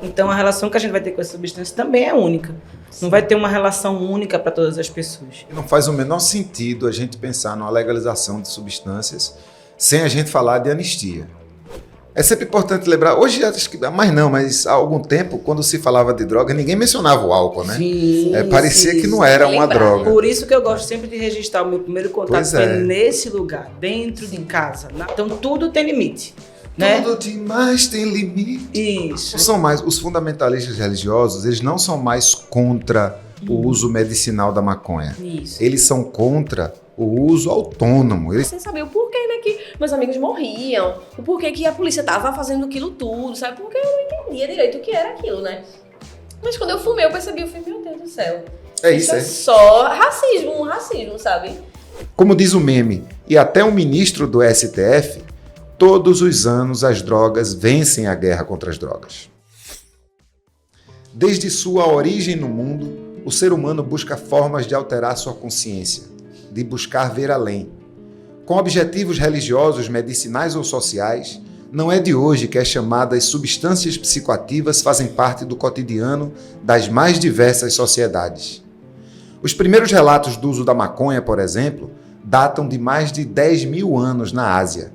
Então, a relação que a gente vai ter com essa substância também é única. Não vai ter uma relação única para todas as pessoas. Não faz o menor sentido a gente pensar numa legalização de substâncias sem a gente falar de anistia. É sempre importante lembrar, hoje acho que mas há algum tempo, quando se falava de droga, ninguém mencionava o álcool, né? Sim, parecia que não era uma droga. Por isso que eu gosto sempre de registrar o meu primeiro contato foi nesse lugar, dentro de casa. Então tudo tem limite. Né? Tudo demais tem limite. Isso. Não são mais, os fundamentalistas religiosos, eles não são mais contra o uso medicinal da maconha. Isso. Eles são contra o uso autônomo. Sem saber o porquê, né, que meus amigos morriam, o porquê que a polícia tava fazendo aquilo tudo, sabe? Porque eu não entendia direito o que era aquilo, né? Mas quando eu fumei, eu percebi, meu Deus do céu. Isso é só racismo, sabe? Como diz o meme, e até o ministro do STF, todos os anos as drogas vencem a guerra contra as drogas. Desde sua origem no mundo, o ser humano busca formas de alterar sua consciência, de buscar ver além. Com objetivos religiosos, medicinais ou sociais, não é de hoje que as chamadas substâncias psicoativas fazem parte do cotidiano das mais diversas sociedades. Os primeiros relatos do uso da maconha, por exemplo, datam de mais de 10 mil anos na Ásia.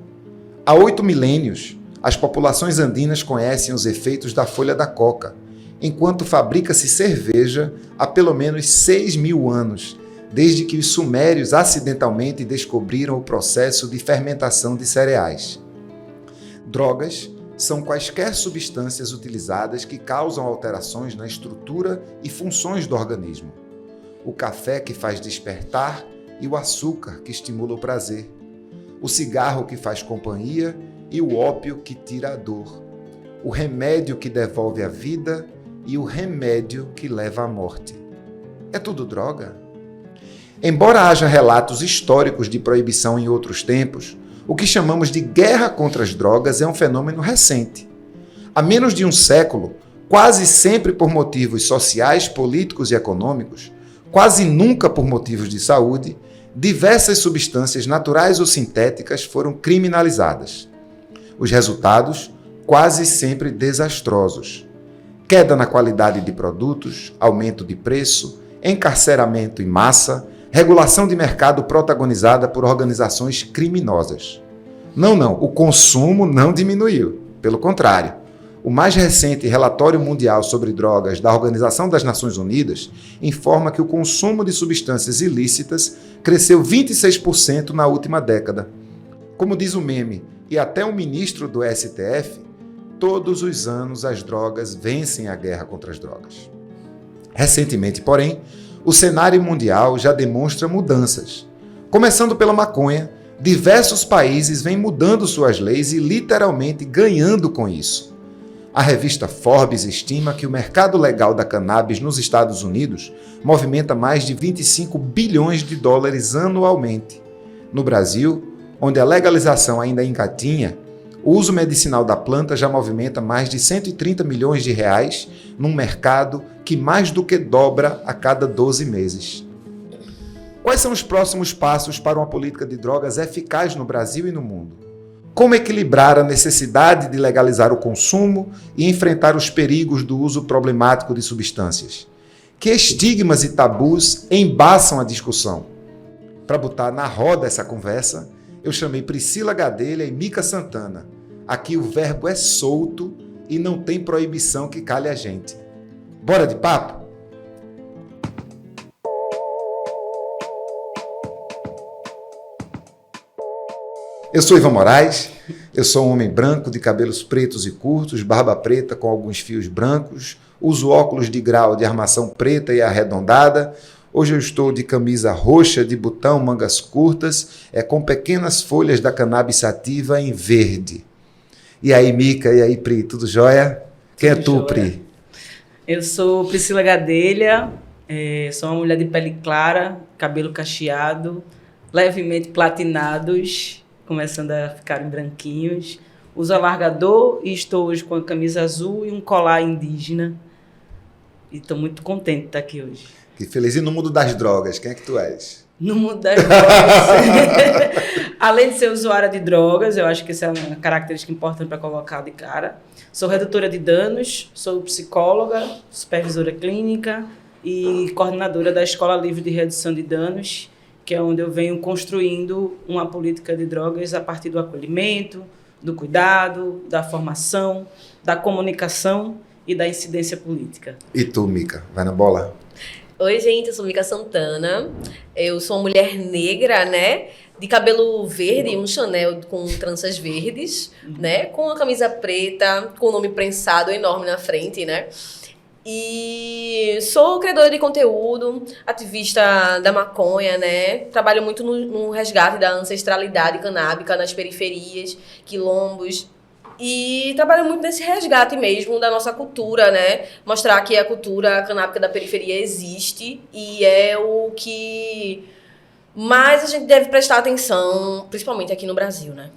Há 8 milênios, as populações andinas conhecem os efeitos da folha da coca, enquanto fabrica-se cerveja há pelo menos 6 mil anos, desde que os sumérios acidentalmente descobriram o processo de fermentação de cereais. Drogas são quaisquer substâncias utilizadas que causam alterações na estrutura e funções do organismo. O café que faz despertar e o açúcar que estimula o prazer. O cigarro que faz companhia e o ópio que tira a dor. O remédio que devolve a vida e o remédio que leva à morte. É tudo droga? Embora haja relatos históricos de proibição em outros tempos, o que chamamos de guerra contra as drogas é um fenômeno recente. Há menos de um século, quase sempre por motivos sociais, políticos e econômicos, quase nunca por motivos de saúde, diversas substâncias naturais ou sintéticas foram criminalizadas. Os resultados, quase sempre desastrosos. Queda na qualidade de produtos, aumento de preço, encarceramento em massa, regulação de mercado protagonizada por organizações criminosas. Não, o consumo não diminuiu. Pelo contrário, o mais recente relatório mundial sobre drogas da Organização das Nações Unidas informa que o consumo de substâncias ilícitas cresceu 26% na última década. Como diz o meme, e até o ministro do STF, todos os anos as drogas vencem a guerra contra as drogas. Recentemente, porém, o cenário mundial já demonstra mudanças. Começando pela maconha, diversos países vêm mudando suas leis e literalmente ganhando com isso. A revista Forbes estima que o mercado legal da cannabis nos Estados Unidos movimenta mais de 25 bilhões de dólares anualmente. No Brasil, onde a legalização ainda engatinha, o uso medicinal da planta já movimenta mais de 130 milhões de reais num mercado que mais do que dobra a cada 12 meses. Quais são os próximos passos para uma política de drogas eficaz no Brasil e no mundo? Como equilibrar a necessidade de legalizar o consumo e enfrentar os perigos do uso problemático de substâncias? Que estigmas e tabus embaçam a discussão? Para botar na roda essa conversa, eu chamei Priscila Gadelha e Mica Santana. Aqui o verbo é solto e não tem proibição que cale a gente. Bora de papo? Eu sou Ivan Moraes, eu sou um homem branco de cabelos pretos e curtos, barba preta com alguns fios brancos, uso óculos de grau de armação preta e arredondada. Hoje eu estou de camisa roxa de botão, mangas curtas, com pequenas folhas da cannabis sativa em verde. E aí, Mica, e aí, Pri, tudo jóia? Quem é tu, Pri? Eu sou Priscila Gadelha, sou uma mulher de pele clara, cabelo cacheado, levemente platinados, começando a ficarem branquinhos. Uso alargador e estou hoje com a camisa azul e um colar indígena. E estou muito contente de estar aqui hoje. Que feliz. E no mundo das drogas, quem é que tu és? no mundo das drogas. Além de ser usuária de drogas, eu acho que essa é uma característica importante para colocar de cara. Sou redutora de danos, sou psicóloga, supervisora clínica e coordenadora da Escola Livre de Redução de Danos, que é onde eu venho construindo uma política de drogas a partir do acolhimento, do cuidado, da formação, da comunicação e da incidência política. E tu, Mica, vai na bola? Oi, gente, eu sou Mica Santana. Eu sou uma mulher negra, né? De cabelo verde, um Chanel com tranças verdes, né? Com a camisa preta, com o nome prensado enorme na frente, né? E sou criadora de conteúdo, ativista da maconha, né? Trabalho muito no resgate da ancestralidade canábica nas periferias, quilombos. E trabalho muito nesse resgate mesmo da nossa cultura, né? Mostrar que a cultura canábica da periferia existe e é o que mais a gente deve prestar atenção, principalmente aqui no Brasil, né?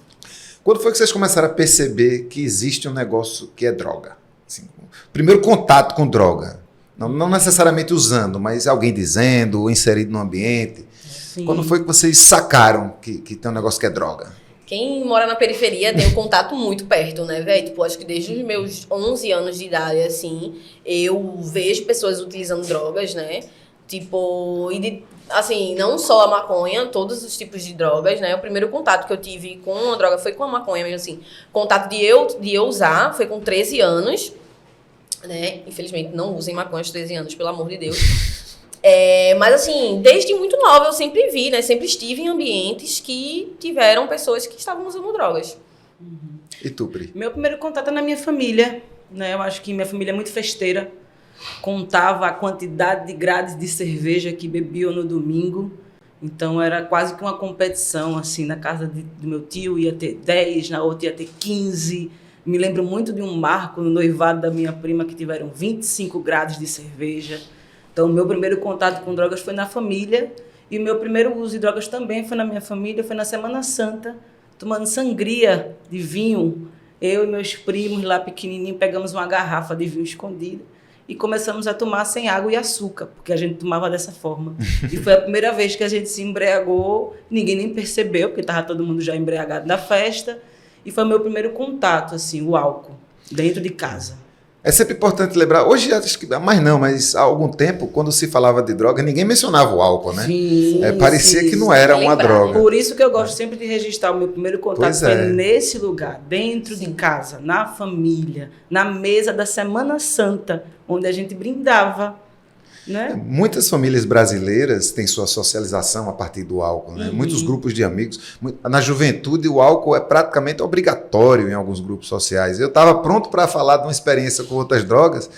Quando foi que vocês começaram a perceber que existe um negócio que é droga? Assim, primeiro contato com droga. Não necessariamente usando, mas alguém dizendo, ou inserido no ambiente. Sim. Quando foi que vocês sacaram que tem um negócio que é droga? Quem mora na periferia tem um contato muito perto, né, velho? Tipo, acho que desde os meus 11 anos de idade, assim, eu vejo pessoas utilizando drogas, né? Tipo, assim, não só a maconha, todos os tipos de drogas, né? O primeiro contato que eu tive com a droga foi com a maconha mesmo, assim. Contato de eu usar foi com 13 anos, né? Infelizmente, não usem maconha aos 13 anos, pelo amor de Deus. Mas assim, desde muito nova eu sempre vi, né? Sempre estive em ambientes que tiveram pessoas que estavam usando drogas. E tu, Pri? Meu primeiro contato é na minha família, né? Eu acho que minha família é muito festeira. Contava a quantidade de grades de cerveja que bebiam no domingo. Então era quase que uma competição, assim, na casa do meu tio ia ter 10, na outra ia ter 15. Me lembro muito de um marco no noivado da minha prima que tiveram 25 grades de cerveja. Então, o meu primeiro contato com drogas foi na família e o meu primeiro uso de drogas também foi na minha família, foi na Semana Santa, tomando sangria de vinho. Eu e meus primos lá pequenininhos pegamos uma garrafa de vinho escondida e começamos a tomar sem água e açúcar, porque a gente tomava dessa forma. E foi a primeira vez que a gente se embriagou, ninguém nem percebeu, porque estava todo mundo já embriagado na festa. E foi o meu primeiro contato, assim, o álcool, dentro de casa. É sempre importante lembrar, hoje acho que mais não, mas há algum tempo, quando se falava de droga, ninguém mencionava o álcool, né? Sim, parecia sim, que não era uma droga. Por isso que eu gosto sempre de registrar o meu primeiro contato Pois é. nesse lugar, dentro de casa, na família, na mesa da Semana Santa, onde a gente brindava, né? Muitas famílias brasileiras têm sua socialização a partir do álcool, né? Muitos grupos de amigos. Na juventude, o álcool é praticamente obrigatório em alguns grupos sociais. Eu estava pronto para falar de uma experiência com outras drogas,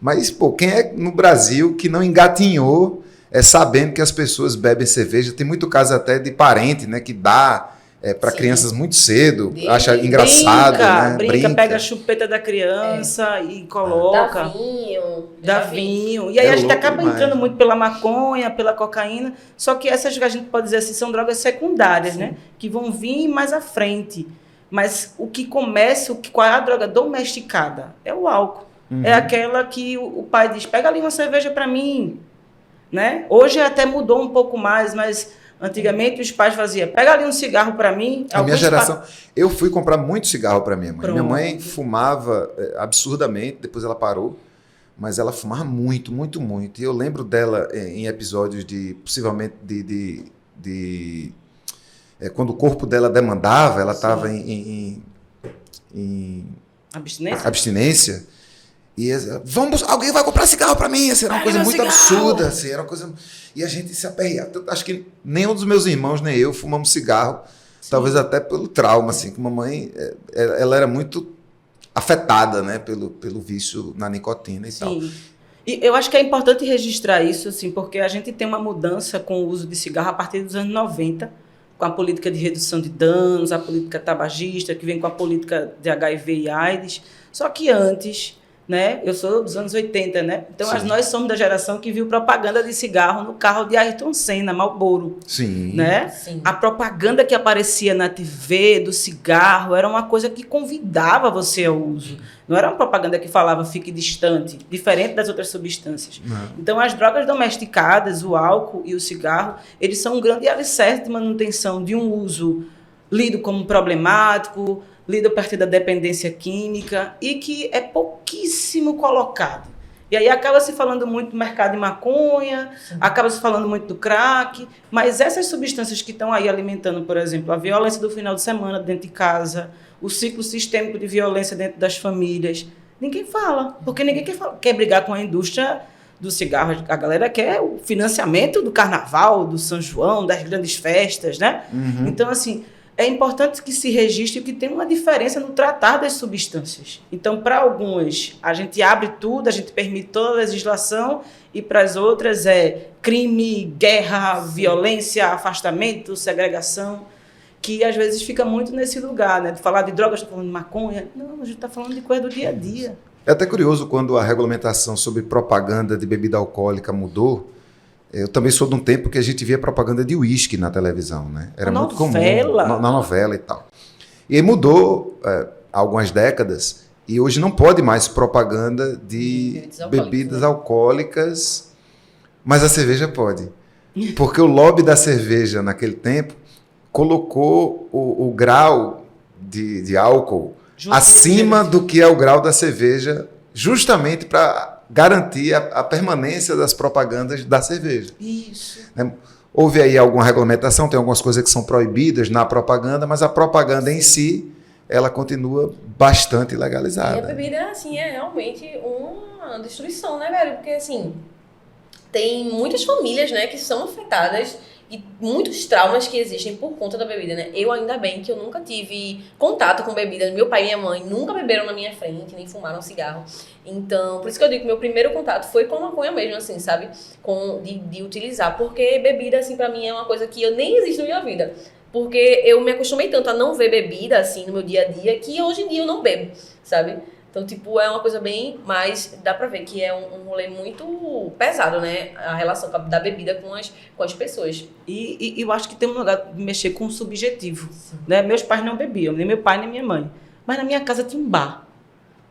mas, pô, quem é no Brasil que não engatinhou sabendo que as pessoas bebem cerveja? Tem muito caso até de parente, né, que dá para crianças muito cedo, acha engraçado, né? Brinca, pega a chupeta da criança e coloca. Dá vinho. E aí a gente acaba demais. entrando muito pela maconha, pela cocaína, só que essas que a gente pode dizer assim são drogas secundárias, né? Que vão vir mais à frente. Mas o que começa, qual é a droga domesticada? É o álcool. É aquela que o pai diz, pega ali uma cerveja para mim, né? Hoje até mudou um pouco mais, mas antigamente os pais faziam, pega ali um cigarro para mim. A minha geração, eu fui comprar muito cigarro para minha mãe. Pronto. Minha mãe fumava absurdamente, depois ela parou, mas ela fumava muito, muito, muito. E eu lembro dela em episódios possivelmente quando o corpo dela demandava, ela estava em abstinência. E alguém vai comprar cigarro para mim, assim, era uma coisa muito absurda, assim, era uma coisa, e a gente se aperreava. Acho que nenhum dos meus irmãos nem eu fumamos cigarro, talvez até pelo trauma, assim, que mamãe, ela era muito afetada, né, pelo vício na nicotina e tal. E eu acho que é importante registrar isso, assim, porque a gente tem uma mudança com o uso de cigarro a partir dos anos 90, com a política de redução de danos, a política tabagista, que vem com a política de HIV e AIDS, só que antes, né? Eu sou dos anos 80, né? Então, nós somos da geração que viu propaganda de cigarro no carro de Ayrton Senna, Marlboro. Sim. Né? Sim. A propaganda que aparecia na TV do cigarro era uma coisa que convidava você ao uso. Não era uma propaganda que falava fique distante, diferente das outras substâncias. Não. Então, as drogas domesticadas, o álcool e o cigarro, eles são um grande alicerce de manutenção de um uso lido como problemático, lido a partir da dependência química e que é pouquíssimo colocado. E aí acaba se falando muito do mercado de maconha, acaba se falando muito do crack, mas essas substâncias que estão aí alimentando, por exemplo, a violência do final de semana dentro de casa, o ciclo sistêmico de violência dentro das famílias, ninguém fala, porque ninguém quer brigar com a indústria do cigarro. A galera quer o financiamento do carnaval, do São João, das grandes festas, né? Uhum. Então, assim, é importante que se registre que tem uma diferença no tratar das substâncias. Então, para algumas, a gente abre tudo, a gente permite toda a legislação, e para as outras é crime, guerra, violência, afastamento, segregação, que às vezes fica muito nesse lugar, né? De falar de drogas, está falando de maconha. Não, a gente está falando de coisa do dia a dia. É até curioso quando a regulamentação sobre propaganda de bebida alcoólica mudou. Eu também sou de um tempo que a gente via propaganda de uísque na televisão, né? Era muito comum na novela e tal. E aí mudou há algumas décadas e hoje não pode mais propaganda de bebidas alcoólicas, mas a cerveja pode. Porque o lobby da cerveja naquele tempo colocou o grau de álcool acima do que é o grau da cerveja, justamente para garantir a permanência das propagandas da cerveja. Isso. Né? Houve aí alguma regulamentação, tem algumas coisas que são proibidas na propaganda, mas a propaganda em si, ela continua bastante legalizada. E a bebida, assim, é realmente uma destruição, né, velho? Porque, assim, tem muitas famílias, né, que são afetadas e muitos traumas que existem por conta da bebida, né? Eu, ainda bem que eu nunca tive contato com bebida. Meu pai e minha mãe nunca beberam na minha frente, nem fumaram cigarro. Então, por isso que eu digo que meu primeiro contato foi com a maconha mesmo, assim, sabe? De utilizar. Porque bebida, assim, pra mim é uma coisa que eu nem existe na minha vida. Porque eu me acostumei tanto a não ver bebida, assim, no meu dia a dia, que hoje em dia eu não bebo, sabe? Então, tipo, é uma coisa bem... Mas dá pra ver que é um rolê muito pesado, né? A relação da bebida com as pessoas. E eu acho que tem um lugar de mexer com o subjetivo. Né? Meus pais não bebiam, nem meu pai, nem minha mãe. Mas na minha casa tinha um bar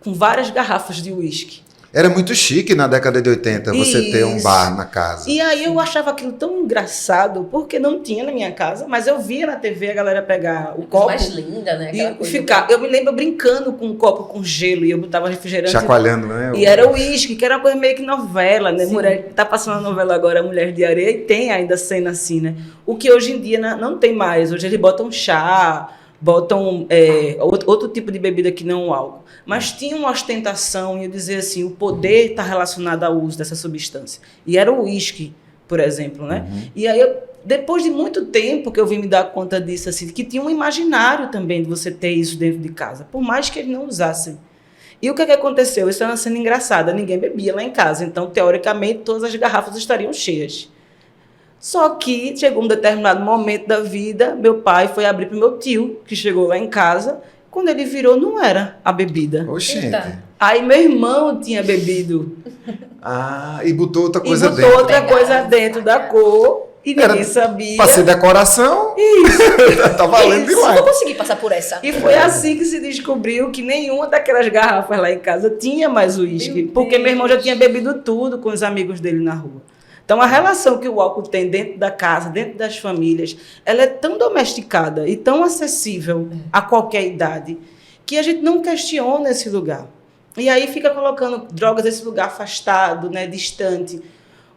com várias garrafas de uísque. Era muito chique na década de 80 você ter um bar na casa. E aí eu achava aquilo tão engraçado, porque não tinha na minha casa, mas eu via na TV a galera pegar o copo. Mais linda, né? Aquela E ficar. Eu me lembro brincando com um copo com gelo e eu botava refrigerante. Chacoalhando, né? E era uísque, que era uma coisa meio que novela, né? Mulher, tá passando a novela agora, Mulher de Areia, e tem ainda cena assim, né? O que hoje em dia não tem mais. Hoje eles botam chá, botam outro tipo de bebida que não o álcool. Mas tinha uma ostentação, e eu dizia assim, o poder está relacionado ao uso dessa substância. E era o uísque, por exemplo, né? Uhum. E aí, depois de muito tempo que eu vim me dar conta disso, assim, que tinha um imaginário também de você ter isso dentro de casa, por mais que eles não usassem. E o que aconteceu? Isso era uma cena engraçada, ninguém bebia lá em casa, então, teoricamente, todas as garrafas estariam cheias. Só que chegou um determinado momento da vida, meu pai foi abrir para o meu tio, que chegou lá em casa. Quando ele virou, não era a bebida. Oxente. Aí meu irmão tinha bebido. E botou outra coisa dentro. Botou outra coisa dentro da cor e ninguém sabia. Pra ser decoração. Isso. Tá valendo demais. Eu consegui passar por essa. E foi assim que se descobriu que nenhuma daquelas garrafas lá em casa tinha mais uísque. Porque meu irmão já tinha bebido tudo com os amigos dele na rua. Então, a relação que o álcool tem dentro da casa, dentro das famílias, ela é tão domesticada e tão acessível a qualquer idade que a gente não questiona esse lugar. E aí fica colocando drogas nesse lugar afastado, né, distante.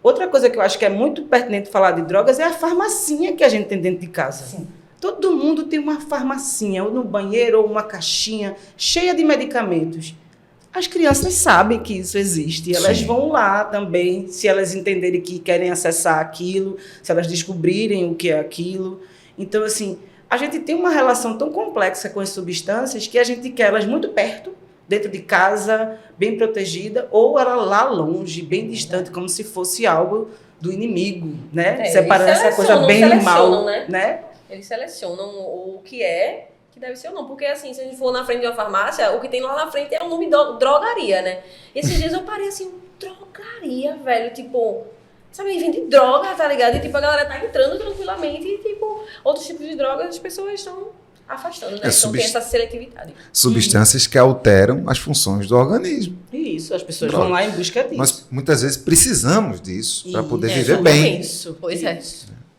Outra coisa que eu acho que é muito pertinente falar de drogas é a farmacinha que a gente tem dentro de casa. Sim. Todo mundo tem uma farmacinha, ou no banheiro, ou uma caixinha cheia de medicamentos. As crianças sabem que isso existe, elas Sim. vão lá também, se elas entenderem que querem acessar aquilo, se elas descobrirem o que é aquilo. Então, assim, a gente tem uma relação tão complexa com as substâncias que a gente quer elas muito perto, dentro de casa, bem protegida, ou ela lá longe, bem distante, como se fosse algo do inimigo, né? Separando essa coisa bem e mal, né? Eles selecionam o que é que deve ser ou não. Porque, assim, se a gente for na frente de uma farmácia, o que tem lá na frente é o nome drogaria, né? E esses dias eu parei assim, drogaria, velho, tipo... Sabe, vende droga, tá ligado? E, tipo, a galera tá entrando tranquilamente e, tipo, outros tipos de drogas as pessoas estão afastando, né? Então tem essa seletividade. Substâncias que alteram as funções do organismo. Isso, as pessoas vão lá em busca disso. Nós, muitas vezes, precisamos disso para poder viver bem. Isso, pois é.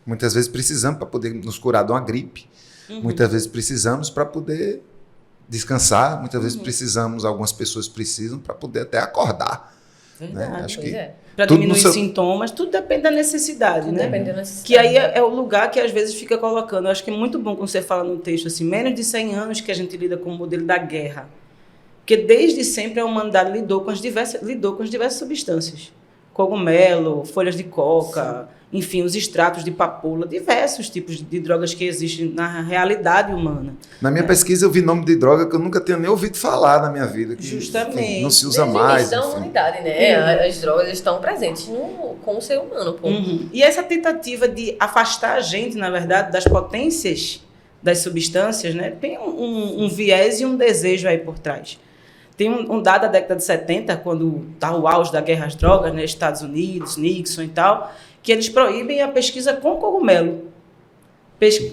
Muitas vezes precisamos para poder nos curar de uma gripe. Muitas vezes precisamos para poder descansar. Muitas vezes precisamos, algumas pessoas precisam para poder até acordar. Verdade, né? Acho que para diminuir sintomas, tudo depende da necessidade, né? Depende da necessidade. Que aí é o lugar que às vezes fica colocando. Eu acho que é muito bom quando você fala no texto assim, menos de 100 anos que a gente lida com o modelo da guerra. Porque desde sempre a humanidade lidou com as diversas substâncias. Cogumelo, folhas de coca, enfim, os extratos de papoula, diversos tipos de drogas que existem na realidade humana. Na minha pesquisa eu vi nome de droga que eu nunca tinha nem ouvido falar na minha vida. Que, justamente. Enfim, não se usa mais. Da humanidade, né? As drogas estão presentes com o ser humano. Pô. E essa tentativa de afastar a gente, na verdade, das potências das substâncias, né, tem um viés e um desejo aí por trás. Tem um dado da década de 70, quando está o auge da guerra às drogas, né, Estados Unidos, Nixon e tal, que eles proíbem a pesquisa com cogumelo,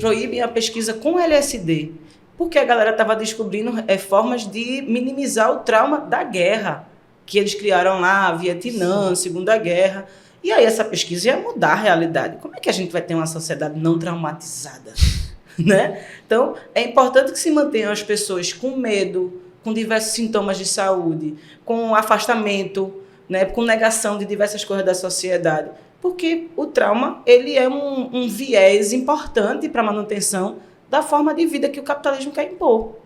proíbem a pesquisa com LSD, porque a galera estava descobrindo formas de minimizar o trauma da guerra, que eles criaram lá, Vietnã, Segunda Guerra, e aí essa pesquisa ia mudar a realidade. Como é que a gente vai ter uma sociedade não traumatizada? Né? Então, é importante que se mantenham as pessoas com medo, com diversos sintomas de saúde, com afastamento, né, com negação de diversas coisas da sociedade, porque o trauma ele é um viés importante para a manutenção da forma de vida que o capitalismo quer impor.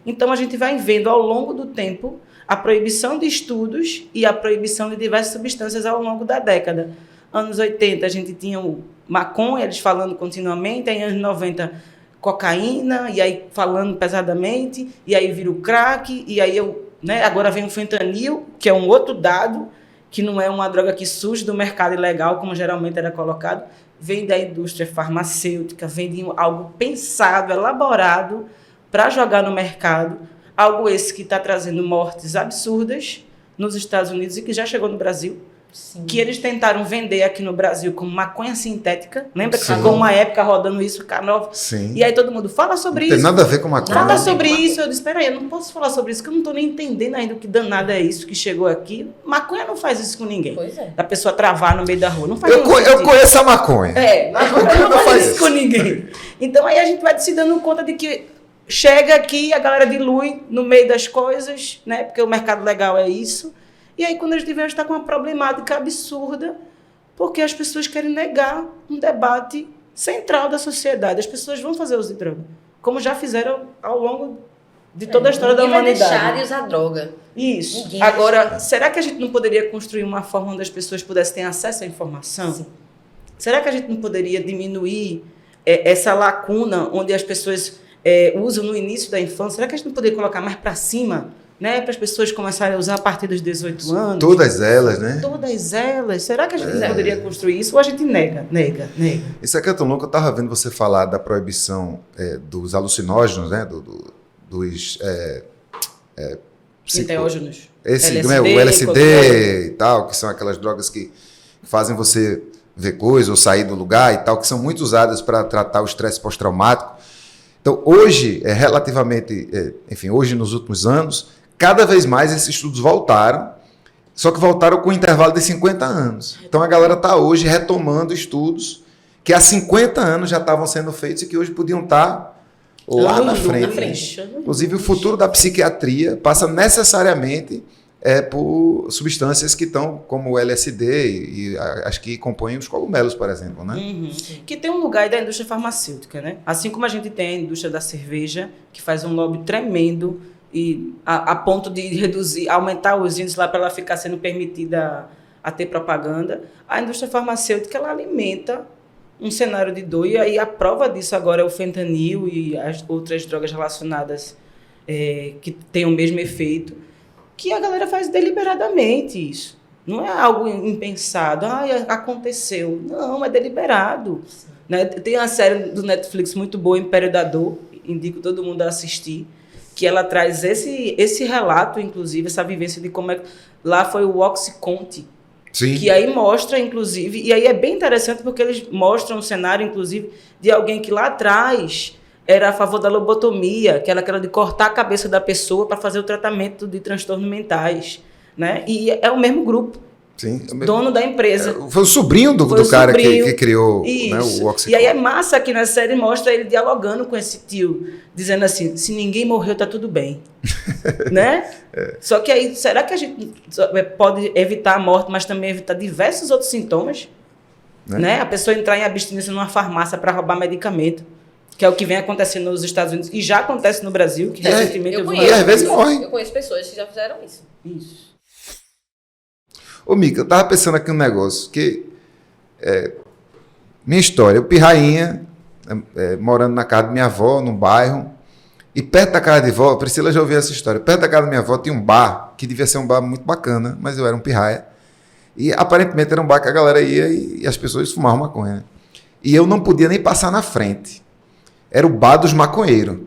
Então, a gente vai vendo ao longo do tempo a proibição de estudos e a proibição de diversas substâncias ao longo da década. Anos 80, a gente tinha o maconha, eles falando continuamente, aí anos 90, cocaína, e aí falando pesadamente, e aí vira o crack, e aí agora vem o fentanil, que é um outro dado, que não é uma droga que surge do mercado ilegal, como geralmente era colocado, vem da indústria farmacêutica, vem de algo pensado, elaborado para jogar no mercado, algo esse que está trazendo mortes absurdas nos Estados Unidos e que já chegou no Brasil. Sim. Que eles tentaram vender aqui no Brasil como maconha sintética. Lembra que ficou uma época rodando isso, K9? Sim. E aí todo mundo fala sobre isso. Não tem nada a ver com maconha. Fala sobre isso. Eu disse, espera aí, eu não posso falar sobre isso, que eu não estou nem entendendo ainda o que danado é isso que chegou aqui. Maconha não faz isso com ninguém. Pois é. Da pessoa travar no meio da rua. Não faz eu conheço a maconha. Maconha não faz isso com ninguém. Então aí a gente vai se dando conta de que chega aqui, a galera dilui no meio das coisas, né? Porque o mercado legal é isso. E aí, quando a gente vê, está com uma problemática absurda, porque as pessoas querem negar um debate central da sociedade. As pessoas vão fazer uso de droga, como já fizeram ao longo de toda a história da humanidade. Ninguém vai deixar de usar droga. Isso. Ninguém Agora, será que a gente não poderia construir uma forma onde as pessoas pudessem ter acesso à informação? Sim. Será que a gente não poderia diminuir essa lacuna onde as pessoas usam no início da infância? Será que a gente não poderia colocar mais para cima? Né, para as pessoas começarem a usar a partir dos 18 anos. Todas elas, né? Todas elas. Será que a gente poderia construir isso? Ou a gente nega? Isso aqui é tão louco. Eu estava vendo você falar da proibição dos alucinógenos, né? Dos enteógenos. O LSD e tal, que são aquelas drogas que fazem você ver coisas ou sair do lugar e tal, que são muito usadas para tratar o estresse pós-traumático. Então, hoje, hoje nos últimos anos, cada vez mais esses estudos voltaram, só que voltaram com um intervalo de 50 anos. Então a galera está hoje retomando estudos que há 50 anos já estavam sendo feitos e que hoje podiam estar lá na frente. Inclusive o futuro da psiquiatria passa necessariamente por substâncias que estão como o LSD e as que compõem os cogumelos, por exemplo, né? Que tem um lugar aí da indústria farmacêutica, né? Assim como a gente tem a indústria da cerveja, que faz um lobby tremendo e a ponto de aumentar os índices lá para ela ficar sendo permitida a ter propaganda, a indústria farmacêutica ela alimenta um cenário de dor, e aí a prova disso agora é o fentanil e as outras drogas relacionadas que têm o mesmo efeito, que a galera faz deliberadamente isso. Não é algo impensado, aconteceu. Não, é deliberado. Né? Tem uma série do Netflix muito boa, Império da Dor, indico todo mundo a assistir, que ela traz esse relato, inclusive, essa vivência de como é... Lá foi o Oxycontin, Sim. que aí mostra, inclusive, e aí é bem interessante porque eles mostram um cenário, inclusive, de alguém que lá atrás era a favor da lobotomia, que era aquela de cortar a cabeça da pessoa para fazer o tratamento de transtornos mentais, né? E é o mesmo grupo. Sim. Dono da empresa. Foi o sobrinho do cara que criou, né, o Oxycontin. E aí é massa que na série mostra ele dialogando com esse tio, dizendo assim, se ninguém morreu, tá tudo bem. Né? Só que aí, será que a gente pode evitar a morte, mas também evitar diversos outros sintomas? Né? A pessoa entrar em abstinência numa farmácia para roubar medicamento, que é o que vem acontecendo nos Estados Unidos, e já acontece no Brasil, que recentemente eu vi. E às vezes morre. Eu conheço pessoas que já fizeram isso. Isso. Ô, Mica, eu tava pensando aqui um negócio, que minha história, o Pirrainha, morando na casa da minha avó, num bairro, e perto da casa de vó, Priscila já ouviu essa história, perto da casa da minha avó tinha um bar, que devia ser um bar muito bacana, mas eu era um pirraia, e aparentemente era um bar que a galera ia e as pessoas fumavam maconha, né? E eu não podia nem passar na frente, era o bar dos maconheiros,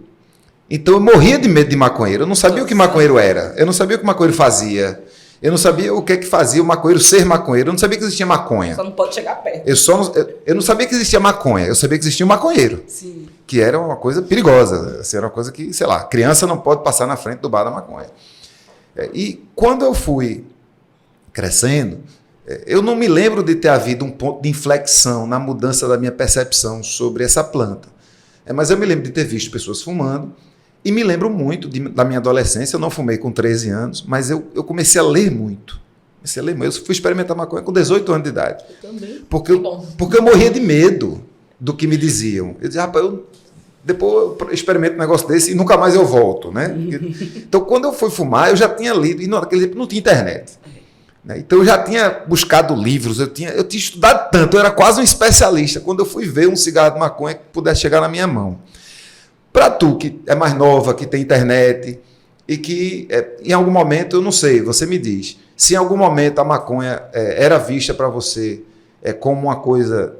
então eu morria de medo de maconheiro, eu não sabia o que maconheiro era, eu não sabia o que maconheiro fazia, eu não sabia o que é que fazia o maconheiro ser maconheiro. Eu não sabia que existia maconha. Só não pode chegar perto. Eu não sabia que existia maconha. Eu sabia que existia um maconheiro. Sim. Que era uma coisa perigosa. Assim, era uma coisa que, sei lá, criança não pode passar na frente do bar da maconha. E quando eu fui crescendo, eu não me lembro de ter havido um ponto de inflexão na mudança da minha percepção sobre essa planta. Mas eu me lembro de ter visto pessoas fumando. E me lembro muito da minha adolescência, eu não fumei com 13 anos, mas eu comecei a ler muito. Eu fui experimentar maconha com 18 anos de idade. Eu também. Porque eu morria de medo do que me diziam. Eu dizia, rapaz, depois eu experimento um negócio desse e nunca mais eu volto, né? Então, quando eu fui fumar, eu já tinha lido, e naquele tempo não tinha internet. Né? Então, eu já tinha buscado livros, eu tinha estudado tanto, eu era quase um especialista, quando eu fui ver um cigarro de maconha que pudesse chegar na minha mão. Para tu, que é mais nova, que tem internet, e que em algum momento, eu não sei, você me diz, se em algum momento a maconha era vista para você como uma coisa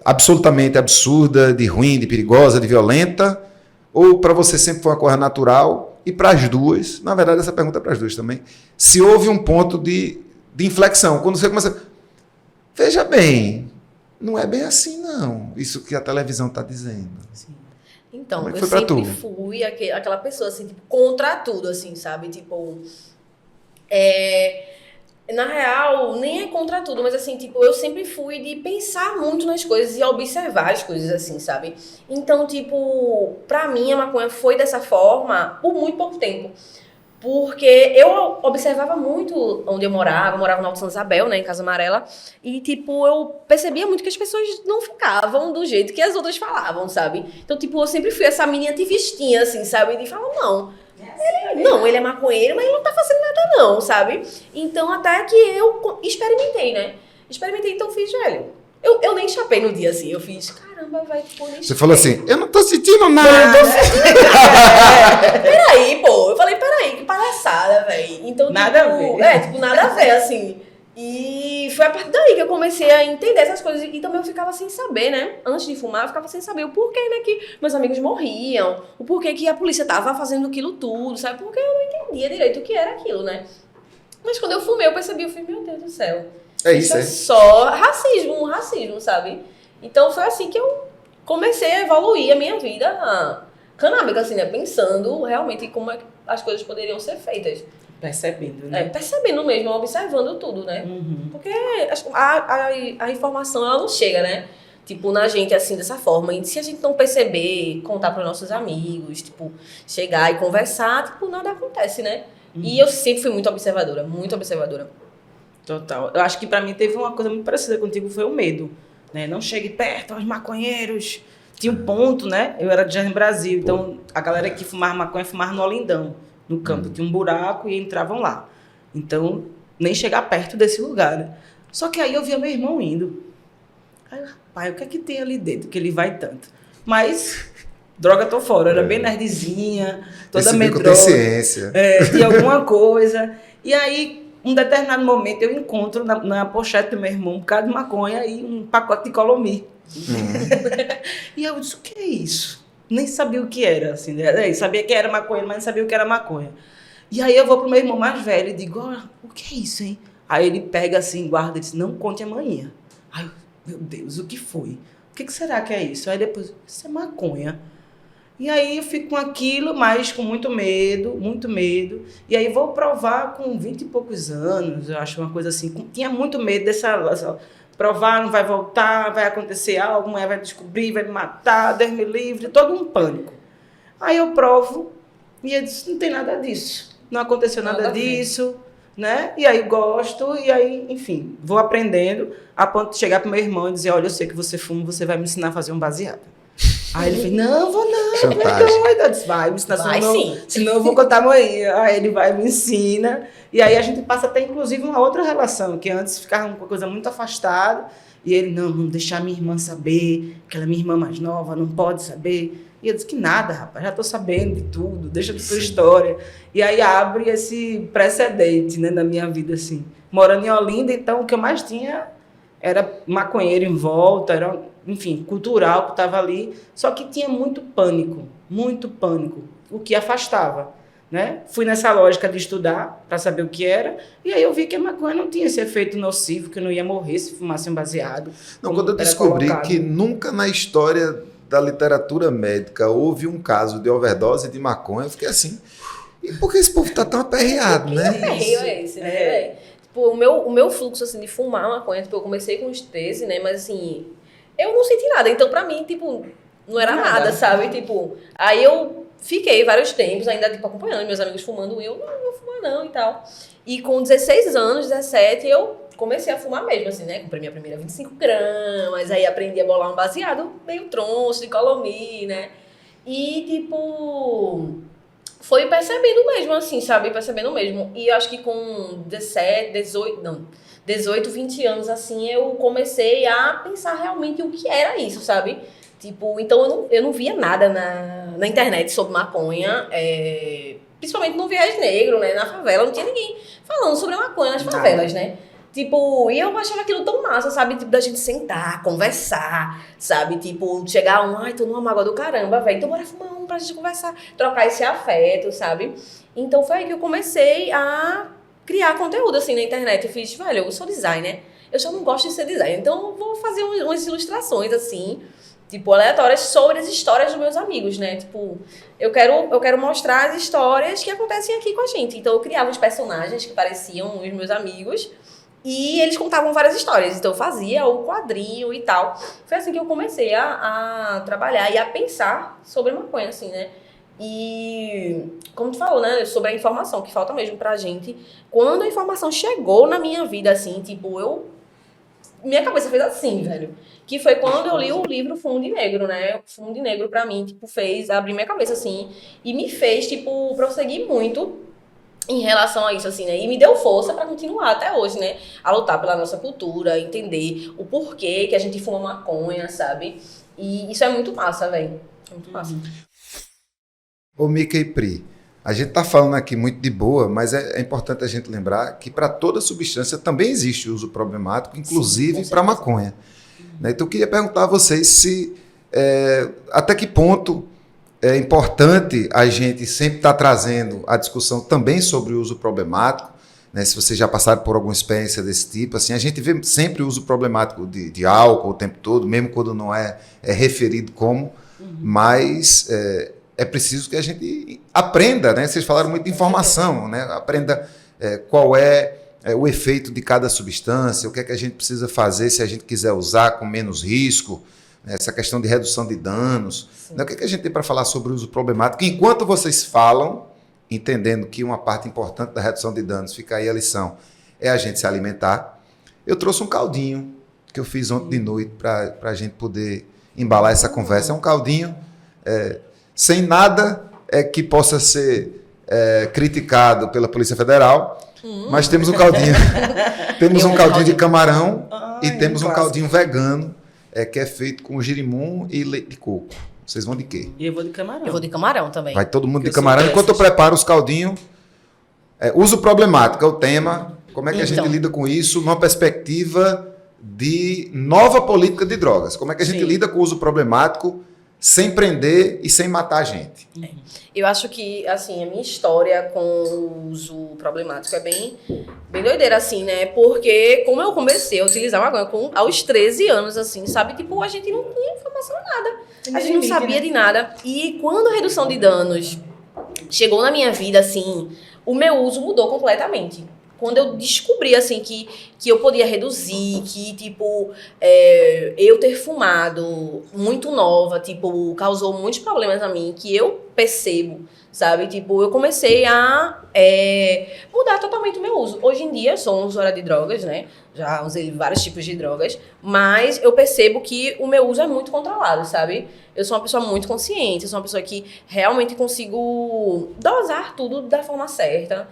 absolutamente absurda, de ruim, de perigosa, de violenta, ou para você sempre foi uma coisa natural, e para as duas, na verdade essa pergunta é para as duas também, se houve um ponto de inflexão, quando você começa, veja bem, não é bem assim não, isso que a televisão está dizendo. Sim. Então, eu sempre fui aquela pessoa, assim, tipo, contra tudo, assim, sabe? Tipo, na real, nem é contra tudo, mas, assim, tipo, eu sempre fui de pensar muito nas coisas e observar as coisas, assim, sabe? Então, tipo, pra mim, a maconha foi dessa forma por muito pouco tempo. Porque eu observava muito onde eu morava no Alto Santa Isabel, né, em Casa Amarela, e, tipo, eu percebia muito que as pessoas não ficavam do jeito que as outras falavam, sabe? Então, tipo, eu sempre fui essa mini ativistinha, assim, sabe? De falar, ele é maconheiro, mas ele não tá fazendo nada não, sabe? Então, até que eu experimentei, né? Então fiz, velho. Eu nem chapei no dia, assim, eu fiz, caramba, vai, tipo, nem Você falou assim, eu não tô sentindo nada. Peraí, pô. Eu falei, peraí, que palhaçada, velho. Então, nada a ver. Nada a ver, assim. E foi a partir daí que eu comecei a entender essas coisas. E também eu ficava sem saber, né? Antes de fumar, eu ficava sem saber o porquê, né? Que meus amigos morriam. O porquê que a polícia tava fazendo aquilo tudo, sabe? Porque eu não entendia direito o que era aquilo, né? Mas quando eu fumei, eu percebi, meu Deus do céu. Isso é só racismo, sabe? Então foi assim que eu comecei a evoluir a minha vida canábica, assim, né? Pensando realmente em como as coisas poderiam ser feitas. Percebendo, né? Percebendo mesmo, observando tudo, né? Uhum. Porque a informação, ela não chega, né? Tipo, na gente, assim, dessa forma. E se a gente não perceber, contar para os nossos amigos, tipo, chegar e conversar, tipo, nada acontece, né? Uhum. E eu sempre fui muito observadora, muito observadora. Total. Eu acho que pra mim teve uma coisa muito parecida contigo, foi o medo. Né? Não chegue perto aos maconheiros. Tinha um ponto, né? Eu era de Jardim Brasil, então a galera que fumava maconha fumava no Olindão, no campo. Tinha um buraco e entravam lá. Então, nem chegar perto desse lugar, né? Só que aí eu via meu irmão indo. Aí, rapaz, o que é que tem ali dentro que ele vai tanto? Mas, droga, tô fora. Eu era bem nerdzinha, toda medrosa. Tinha alguma coisa. E aí, um determinado momento, eu encontro na pochete do meu irmão um bocado de maconha e um pacote de Colomi. E eu disse, o que é isso? nem sabia o que era, assim, né? Sabia que era maconha, mas não sabia o que era maconha. E aí eu vou pro meu irmão mais velho e digo, o que é isso, hein? Aí ele pega assim, guarda e diz, não conte amanhã. Aí eu, meu Deus, o que foi? O que será que é isso? Aí depois, isso é maconha. E aí eu fico com aquilo, mas com muito medo. E aí vou provar com 20 e poucos anos, eu acho uma coisa assim. Tinha muito medo dessa... Provar, não vai voltar, vai acontecer algo, a mulher vai descobrir, vai me matar, Deus me livre, todo um pânico. Aí eu provo e eu disse, não tem nada disso. Não aconteceu nada disso, né? E aí gosto, e aí, enfim, vou aprendendo a ponto de chegar pro meu irmão e dizer, olha, eu sei que você fuma, você vai me ensinar a fazer um baseado. Aí ele fez, não, vou não, é doida. Eu disse, vai me ensinar, senão eu vou contar amanhã. Aí ele vai, me ensina. E aí a gente passa até, inclusive, uma outra relação, que antes ficava uma coisa muito afastada. E ele, não deixar minha irmã saber, que ela é minha irmã mais nova, não pode saber. E eu disse, que nada, rapaz, já estou sabendo de tudo, deixa de tua história. E aí abre esse precedente, né, na minha vida, assim. Morando em Olinda, então, o que eu mais tinha era maconheiro em volta, era, enfim, cultural que estava ali, só que tinha muito pânico, o que afastava, né? Fui nessa lógica de estudar para saber o que era, e aí eu vi que a maconha não tinha esse efeito nocivo, que eu não ia morrer se fumasse um baseado. Não, quando eu descobri que nunca na história da literatura médica houve um caso de overdose de maconha, eu fiquei assim, e por que esse povo tá tão aperreado, né? Que aperreio é esse, né? Tipo, o meu fluxo, assim, de fumar maconha, tipo, eu comecei com uns 13, né, mas, assim, eu não senti nada, então, pra mim, tipo, não era nada, sabe, tipo, aí eu fiquei vários tempos ainda, tipo, acompanhando meus amigos fumando, eu não vou fumar não e tal, e com 16 anos, 17, eu comecei a fumar mesmo, assim, né, comprei minha primeira 25 gramas, aí aprendi a bolar um baseado meio troncho, de Colomi, né, e, tipo... Foi percebendo mesmo, assim, sabe? Percebendo mesmo. E eu acho que com 18, 20 anos, assim, eu comecei a pensar realmente o que era isso, sabe? Tipo, então eu não via nada na internet sobre maconha, principalmente no Viés Negro, né? Na favela, não tinha ninguém falando sobre a maconha nas favelas, né? Tipo, e eu achava aquilo tão massa, sabe? Tipo, da gente sentar, conversar, sabe? Tipo, chegar ai, tô numa mágoa do caramba, velho. Então bora fumar um pra gente conversar, trocar esse afeto, sabe? Então foi aí que eu comecei a criar conteúdo, assim, na internet. Eu fiz, velho, eu sou designer, eu só não gosto de ser designer, então eu vou fazer umas ilustrações, assim, tipo, aleatórias sobre as histórias dos meus amigos, né? Tipo, eu quero mostrar as histórias que acontecem aqui com a gente. Então eu criava os personagens que pareciam os meus amigos, e eles contavam várias histórias, então eu fazia o quadrinho e tal. Foi assim que eu comecei a trabalhar e a pensar sobre maconha, assim, né? E, como tu falou, né, sobre a informação, que falta mesmo pra gente. Quando a informação chegou na minha vida, assim, tipo, minha cabeça fez assim, velho. Que foi quando eu li o livro Fumo de Negro, né? O Fumo de Negro, pra mim, tipo, fez abrir minha cabeça, assim, e me fez, tipo, prosseguir muito em relação a isso, assim, né? E me deu força pra continuar até hoje, né? A lutar pela nossa cultura, entender o porquê que a gente fuma maconha, sabe? E isso é muito massa, velho. É muito massa. Ô, Mica e Pri, a gente tá falando aqui muito de boa, mas é importante a gente lembrar que para toda substância também existe uso problemático, inclusive para maconha. Né? Então eu queria perguntar a vocês se até que ponto é importante a gente sempre estar trazendo a discussão também sobre o uso problemático, né? Se vocês já passaram por alguma experiência desse tipo, assim, a gente vê sempre o uso problemático de álcool o tempo todo, mesmo quando não é referido como, mas é preciso que a gente aprenda, né? Vocês falaram muito de informação, né? Aprenda qual é o efeito de cada substância, o que é que a gente precisa fazer se a gente quiser usar com menos risco, essa questão de redução de danos. Né? O que é que a gente tem para falar sobre o uso problemático? Enquanto vocês falam, entendendo que uma parte importante da redução de danos, fica aí a lição, é a gente se alimentar. Eu trouxe um caldinho que eu fiz ontem de noite para a gente poder embalar essa conversa. É um caldinho sem nada que possa ser criticado pela Polícia Federal, mas temos um caldinho. Temos um caldinho de camarão e temos um caldinho vegano, que é feito com girimum e leite de coco. Vocês vão de quê? E eu vou de camarão. Eu vou de camarão também. Vai todo mundo de camarão. Enquanto eu preparo os caldinhos, uso problemático é o tema. Como é que a gente lida com isso numa perspectiva de nova política de drogas? Como é que a gente lida com o uso problemático sem prender e sem matar a gente. Eu acho que, assim, a minha história com o uso problemático é bem doideira, assim, né? Porque como eu comecei a utilizar maconha aos 13 anos, assim, sabe? Tipo, a gente não tinha informação de nada. A gente não sabia de nada. E quando a redução de danos chegou na minha vida, assim, o meu uso mudou completamente. Quando eu descobri, assim, que eu podia reduzir, que, tipo, eu ter fumado muito nova, tipo, causou muitos problemas a mim, que eu percebo, sabe? Tipo, eu comecei a mudar totalmente o meu uso. Hoje em dia, sou uma usuária de drogas, né? Já usei vários tipos de drogas, mas eu percebo que o meu uso é muito controlado, sabe? Eu sou uma pessoa muito consciente, eu sou uma pessoa que realmente consigo dosar tudo da forma certa.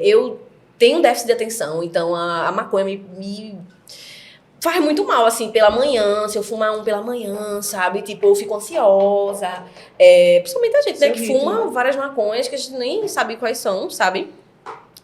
Eu tenho um déficit de atenção, então a maconha me faz muito mal, assim, pela manhã, se eu fumar pela manhã, sabe? Tipo, eu fico ansiosa. Principalmente a gente, né, que fuma várias maconhas que a gente nem sabe quais são, sabe?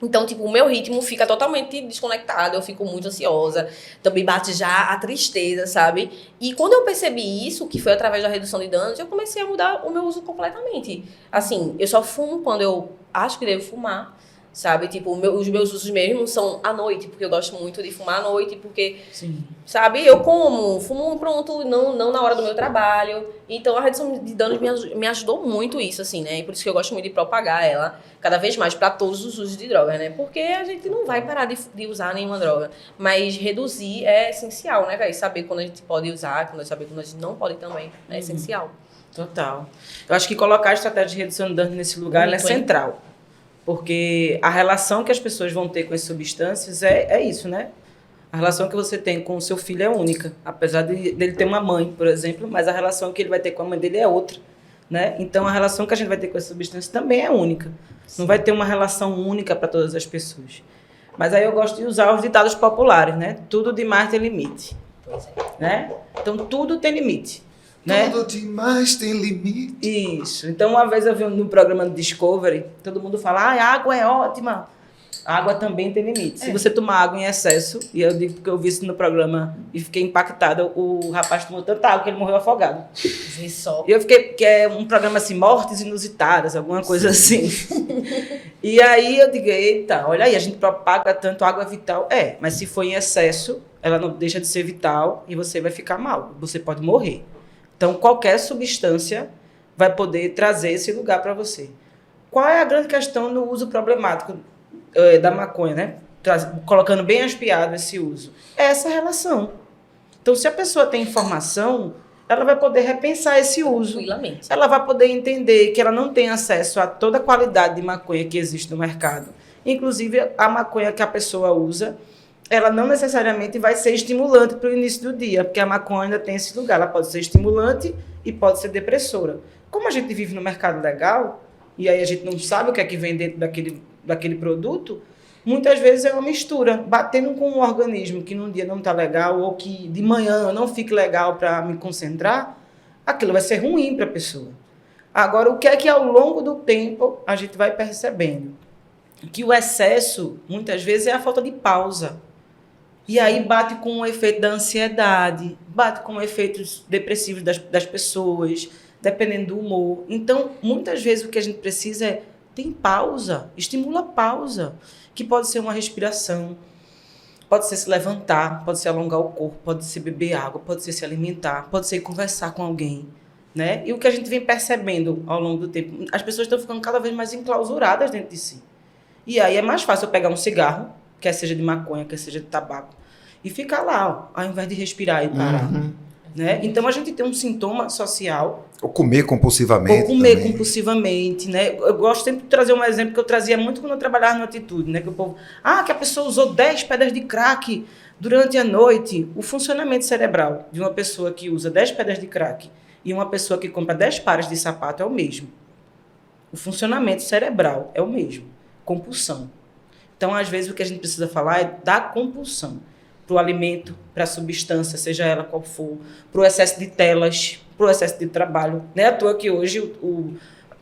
Então, tipo, o meu ritmo fica totalmente desconectado, eu fico muito ansiosa. Também bate já a tristeza, sabe? E quando eu percebi isso, que foi através da redução de danos, eu comecei a mudar o meu uso completamente. Assim, eu só fumo quando eu acho que devo fumar, sabe? Tipo, os meus usos mesmo são à noite, porque eu gosto muito de fumar à noite, porque, Sim. sabe? Eu fumo pronto, não na hora do meu trabalho. Então, a redução de danos me ajudou muito isso, assim, né? E por isso que eu gosto muito de propagar ela cada vez mais para todos os usos de drogas, né? Porque a gente não vai parar de usar nenhuma droga, mas reduzir é essencial, né, velho? Saber quando a gente pode usar, saber quando a gente não pode também, é essencial. Total. Eu acho que colocar a estratégia de redução de danos nesse lugar ela é central. Porque a relação que as pessoas vão ter com as substâncias é isso, né? A relação que você tem com o seu filho é única. Apesar dele ter uma mãe, por exemplo, mas a relação que ele vai ter com a mãe dele é outra, né? Então, a relação que a gente vai ter com as substâncias também é única. Sim. Não vai ter uma relação única para todas as pessoas. Mas aí eu gosto de usar os ditados populares, né? Tudo demais tem limite. Pois é. Né? Então, tudo tem limite. Né? Tudo demais tem limite. Isso. Então, uma vez eu vi no programa do Discovery, todo mundo fala, a água é ótima. A água também tem limite. Se você tomar água em excesso, e eu digo porque eu vi isso no programa e fiquei impactada, o rapaz tomou tanta água que ele morreu afogado. E eu fiquei, que é um programa assim, mortes inusitadas, alguma coisa assim. E aí eu digo, eita, olha aí, a gente propaga tanto água vital. Mas se for em excesso, ela não deixa de ser vital e você vai ficar mal. Você pode morrer. Então, qualquer substância vai poder trazer esse lugar para você. Qual é a grande questão no uso problemático da maconha, né? Colocando bem aspiado esse uso. É essa relação. Então, se a pessoa tem informação, ela vai poder repensar esse uso. Tranquilamente. Ela vai poder entender que ela não tem acesso a toda a qualidade de maconha que existe no mercado. Inclusive, a maconha que a pessoa usa, ela não necessariamente vai ser estimulante para o início do dia, porque a maconha ainda tem esse lugar. Ela pode ser estimulante e pode ser depressora. Como a gente vive no mercado legal, e aí a gente não sabe o que é que vem dentro daquele produto, muitas vezes é uma mistura, batendo com um organismo que num dia não está legal, ou que de manhã eu não fique legal para me concentrar, aquilo vai ser ruim para a pessoa. Agora, o que é que ao longo do tempo a gente vai percebendo? Que o excesso, muitas vezes, é a falta de pausa. E aí bate com o efeito da ansiedade, bate com efeitos depressivos das pessoas, dependendo do humor. Então, muitas vezes o que a gente precisa é tem pausa, estimula a pausa, que pode ser uma respiração, pode ser se levantar, pode ser alongar o corpo, pode ser beber água, pode ser se alimentar, pode ser conversar com alguém, né? E o que a gente vem percebendo ao longo do tempo, as pessoas estão ficando cada vez mais enclausuradas dentro de si. E aí é mais fácil eu pegar um cigarro, quer seja de maconha, quer seja de tabaco, e ficar lá, ó, ao invés de respirar e parar. Né? Então, a gente tem um sintoma social. Ou comer compulsivamente. Ou comer compulsivamente, né? Eu gosto sempre de trazer um exemplo que eu trazia muito quando eu trabalhava no Atitude, né? Que o povo, que a pessoa usou 10 pedras de crack durante a noite. O funcionamento cerebral de uma pessoa que usa 10 pedras de crack e uma pessoa que compra 10 pares de sapato é o mesmo. O funcionamento cerebral é o mesmo. Compulsão. Então, às vezes, o que a gente precisa falar é da compulsão. Para o alimento, para a substância, seja ela qual for, para o excesso de telas, para o excesso de trabalho. Não é à toa que hoje o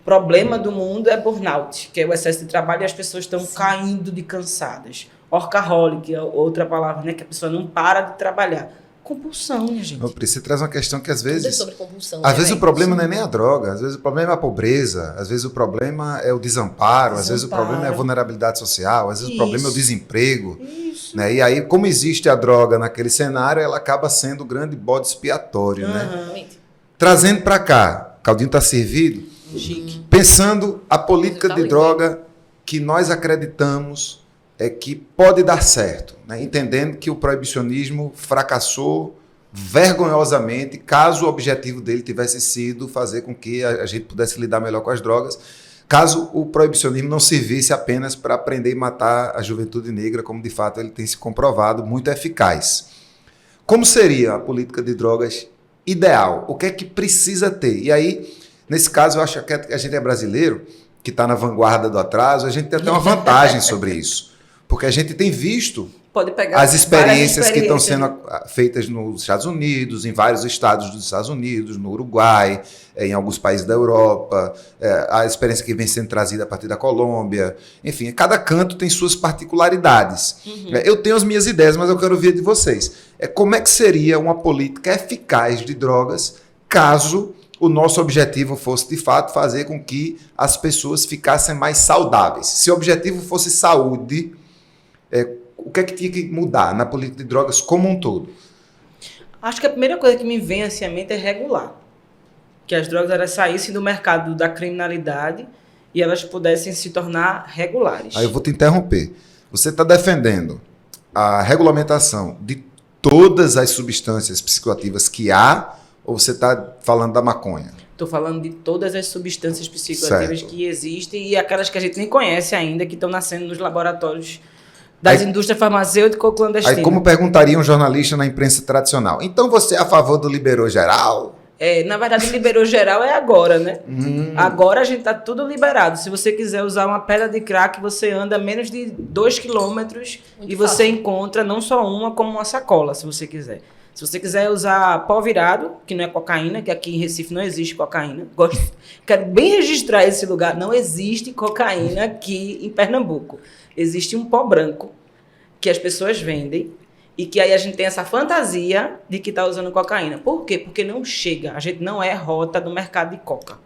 problema do mundo é burnout, que é o excesso de trabalho e as pessoas estão caindo de cansadas. Workaholic é outra palavra, né? Que a pessoa não para de trabalhar. Compulsão, minha gente. Você traz uma questão que às Tudo é vezes... sobre compulsão. Às vezes o problema Sim. não é nem a droga, às vezes o problema é a pobreza, às vezes o problema é o desamparo, às vezes o problema é a vulnerabilidade social, às vezes o problema é o desemprego. Isso. Né? E aí, como existe a droga naquele cenário, ela acaba sendo o grande bode expiatório. Né? Exatamente. Trazendo para cá, o caldinho está servido, Chique. pensando a política Tá de lindo. droga que nós acreditamos que pode dar certo, né? Entendendo que o proibicionismo fracassou vergonhosamente, caso o objetivo dele tivesse sido fazer com que a gente pudesse lidar melhor com as drogas, caso o proibicionismo não servisse apenas para prender e matar a juventude negra, como de fato ele tem se comprovado muito eficaz. Como seria a política de drogas ideal? O que é que precisa ter? E aí, nesse caso, eu acho que a gente é brasileiro, que está na vanguarda do atraso, a gente tem até uma vantagem sobre isso, porque a gente tem visto Pode pegar as experiências que estão experiências, sendo feitas nos Estados Unidos, em vários estados dos Estados Unidos, no Uruguai, em alguns países da Europa, a experiência que vem sendo trazida a partir da Colômbia. Enfim, cada canto tem suas particularidades. Eu tenho as minhas ideias, mas eu quero ouvir de vocês. Como é que seria uma política eficaz de drogas caso o nosso objetivo fosse, de fato, fazer com que as pessoas ficassem mais saudáveis? Se o objetivo fosse saúde, o que é que tinha que mudar na política de drogas como um todo? Acho que a primeira coisa que me vem assim à mente é regular. Que as drogas elas saíssem do mercado da criminalidade e elas pudessem se tornar regulares. Aí eu vou te interromper. Você está defendendo a regulamentação de todas as substâncias psicoativas que há, ou você está falando da maconha? Estou falando de todas as substâncias psicoativas Certo. que existem e aquelas que a gente nem conhece ainda, que estão nascendo nos laboratórios das indústrias farmacêuticas ou clandestinas. Aí como perguntaria um jornalista na imprensa tradicional? Então você é a favor do liberou geral? Na verdade, liberou geral é agora, né? Agora a gente tá tudo liberado. Se você quiser usar uma pedra de crack, você anda menos de 2 quilômetros e você encontra não só uma, como uma sacola, se você quiser. Se você quiser usar pó virado, que não é cocaína, que aqui em Recife não existe cocaína. Quero bem registrar esse lugar. Não existe cocaína aqui em Pernambuco. Existe um pó branco que as pessoas vendem e que aí a gente tem essa fantasia de que está usando cocaína. Por quê? Porque não chega. A gente não é rota do mercado de coca.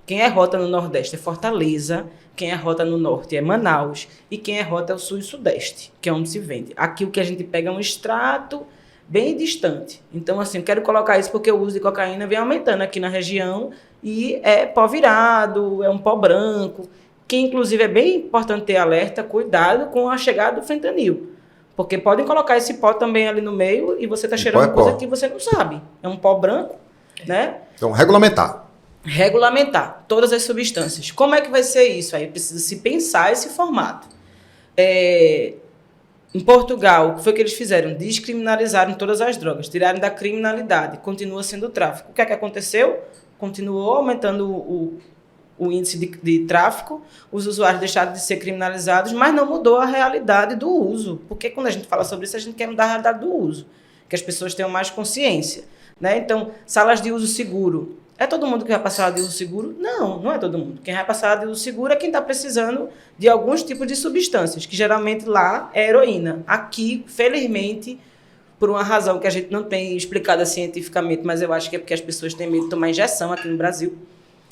Quem é rota no Nordeste é Fortaleza, quem é rota no Norte é Manaus e quem é rota é o Sul e Sudeste, que é onde se vende. Aqui o que a gente pega é um extrato bem distante. Então, assim, eu quero colocar isso porque o uso de cocaína vem aumentando aqui na região e é pó virado, é um pó branco, que inclusive é bem importante ter alerta, cuidado com a chegada do fentanil. Porque podem colocar esse pó também ali no meio e você está cheirando coisa que você não sabe. É um pó branco, né? Então, regulamentar. Regulamentar todas as substâncias. Como é que vai ser isso? Aí precisa se pensar esse formato. Em Portugal, o que foi que eles fizeram? Descriminalizaram todas as drogas, tiraram da criminalidade, continua sendo tráfico. O que é que aconteceu? Continuou aumentando o índice de tráfico, os usuários deixaram de ser criminalizados, mas não mudou a realidade do uso. Porque quando a gente fala sobre isso, a gente quer mudar a realidade do uso, que as pessoas tenham mais consciência. Né? Então, salas de uso seguro. É todo mundo que vai passar de uso seguro? Não, não é todo mundo. Quem vai passar de uso seguro é quem está precisando de alguns tipos de substâncias, que geralmente lá é heroína. Aqui, felizmente, por uma razão que a gente não tem explicada cientificamente, mas eu acho que é porque as pessoas têm medo de tomar injeção aqui no Brasil.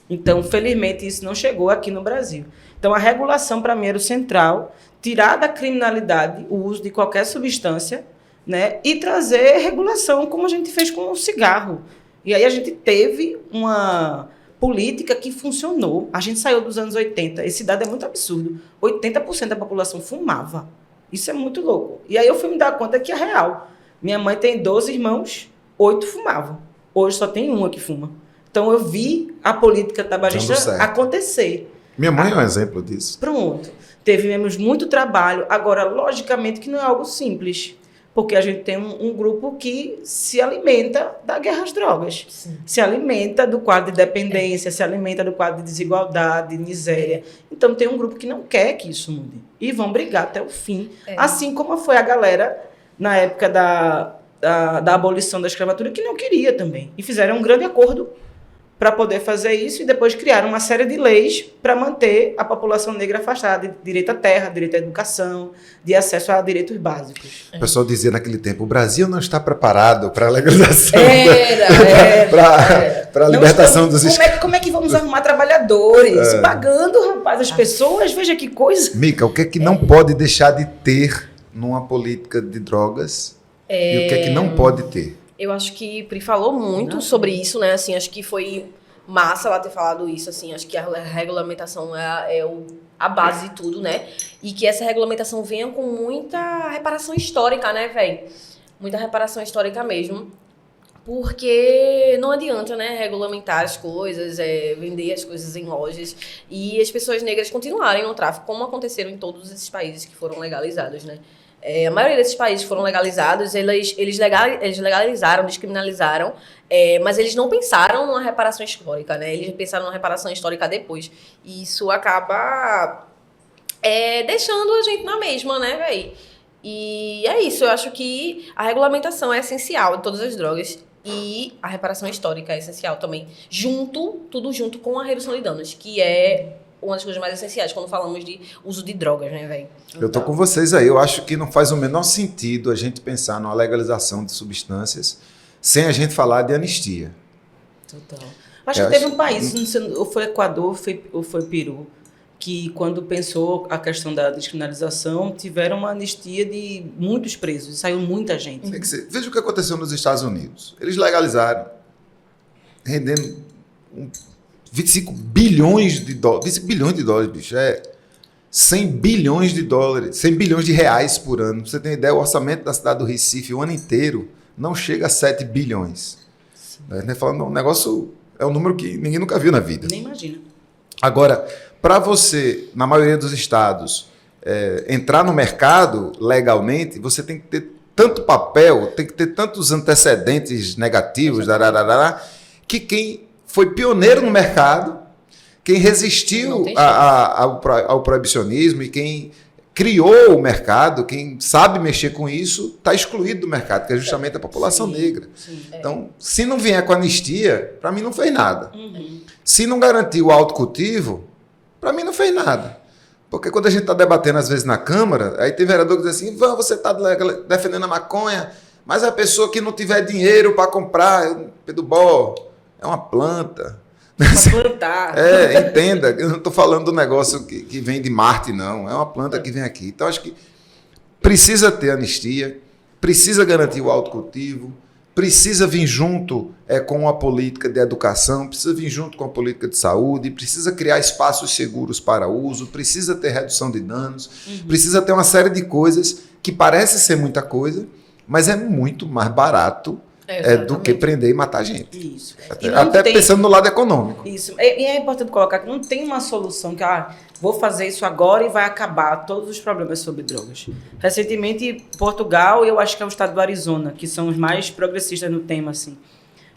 Então, felizmente, isso não chegou aqui no Brasil. Então, a regulação, para mim, era o central, tirar da criminalidade o uso de qualquer substância, né, e trazer regulação, como a gente fez com o cigarro. E aí a gente teve uma política que funcionou. A gente saiu dos anos 80. Esse dado é muito absurdo. 80% da população fumava. Isso é muito louco. E aí eu fui me dar conta que é real. Minha mãe tem 12 irmãos, 8 fumavam. Hoje só tem uma que fuma. Então eu vi a política tabagista acontecer. Minha mãe é um exemplo disso. Pronto. Tivemos muito trabalho. Agora, logicamente que não é algo simples. Porque a gente tem um grupo que se alimenta da guerra às drogas. Sim. Se alimenta do quadro de dependência, se alimenta do quadro de desigualdade, de miséria. Então, tem um grupo que não quer que isso mude. E vão brigar até o fim. Assim como foi a galera, na época da abolição da escravatura, que não queria também. E fizeram um grande acordo para poder fazer isso e depois criaram uma série de leis para manter a população negra afastada de direito à terra, direito à educação, de acesso a direitos básicos. O pessoal dizia naquele tempo, o Brasil não está preparado para a legalização, para a libertação dos escravos. Como é que vamos arrumar trabalhadores? Pagando, rapaz, as pessoas, veja que coisa. Mica, o que é que não pode deixar de ter numa política de drogas e o que é que não pode ter? Eu acho que Pri falou muito sobre isso, né? Assim, acho que foi massa ela ter falado isso, assim. Acho que a regulamentação é a base de tudo, né? E que essa regulamentação venha com muita reparação histórica, né, velho? Muita reparação histórica mesmo. Porque não adianta, né, regulamentar as coisas, vender as coisas em lojas e as pessoas negras continuarem no tráfico, como aconteceram em todos esses países que foram legalizados, né? A maioria desses países que foram legalizados, eles legalizaram, descriminalizaram, mas eles não pensaram numa reparação histórica, né? Eles pensaram numa reparação histórica depois. E isso acaba deixando a gente na mesma, né, velho? E é isso, eu acho que a regulamentação é essencial de todas as drogas e a reparação histórica é essencial também. Tudo junto com a redução de danos, que é uma das coisas mais essenciais quando falamos de uso de drogas, né, velho? Eu tô com vocês aí. Eu acho que não faz o menor sentido a gente pensar numa legalização de substâncias sem a gente falar de anistia. Total. Acho que teve um país, não sei, ou foi Equador ou foi Peru, que quando pensou a questão da descriminalização, tiveram uma anistia de muitos presos, saiu muita gente. Veja o que aconteceu nos Estados Unidos. Eles legalizaram, rendendo 25 bilhões de dólares. 25 bilhões de dólares, bicho. 100 bilhões de dólares, 100 bilhões de reais por ano. Pra você ter ideia, o orçamento da cidade do Recife, o ano inteiro, não chega a 7 bilhões. A gente tá falando, um negócio, é um número que ninguém nunca viu na vida. Nem imagina. Agora, para você, na maioria dos estados, entrar no mercado legalmente, você tem que ter tanto papel, tem que ter tantos antecedentes negativos, que quem foi pioneiro no mercado, quem resistiu ao proibicionismo e quem criou o mercado, quem sabe mexer com isso, está excluído do mercado, que é justamente a população negra. Sim, então, se não vier com anistia, para mim não fez nada. Uhum. Se não garantir o autocultivo, para mim não fez nada. Porque quando a gente está debatendo, às vezes, na Câmara, aí tem vereador que diz assim, você está defendendo a maconha, mas a pessoa que não tiver dinheiro para comprar, Pedro Bó, é uma planta. Para plantar. Entenda, eu não estou falando do negócio que vem de Marte, não. É uma planta que vem aqui. Então, acho que precisa ter anistia, precisa garantir o autocultivo, precisa vir junto com a política de educação, precisa vir junto com a política de saúde, precisa criar espaços seguros para uso, precisa ter redução de danos, precisa ter uma série de coisas que parece ser muita coisa, mas é muito mais barato do que prender e matar gente. Isso. Até pensando no lado econômico. Isso. E é importante colocar que não tem uma solução que vou fazer isso agora e vai acabar todos os problemas sobre drogas. Recentemente, Portugal, e eu acho que é o estado do Arizona, que são os mais progressistas no tema, assim.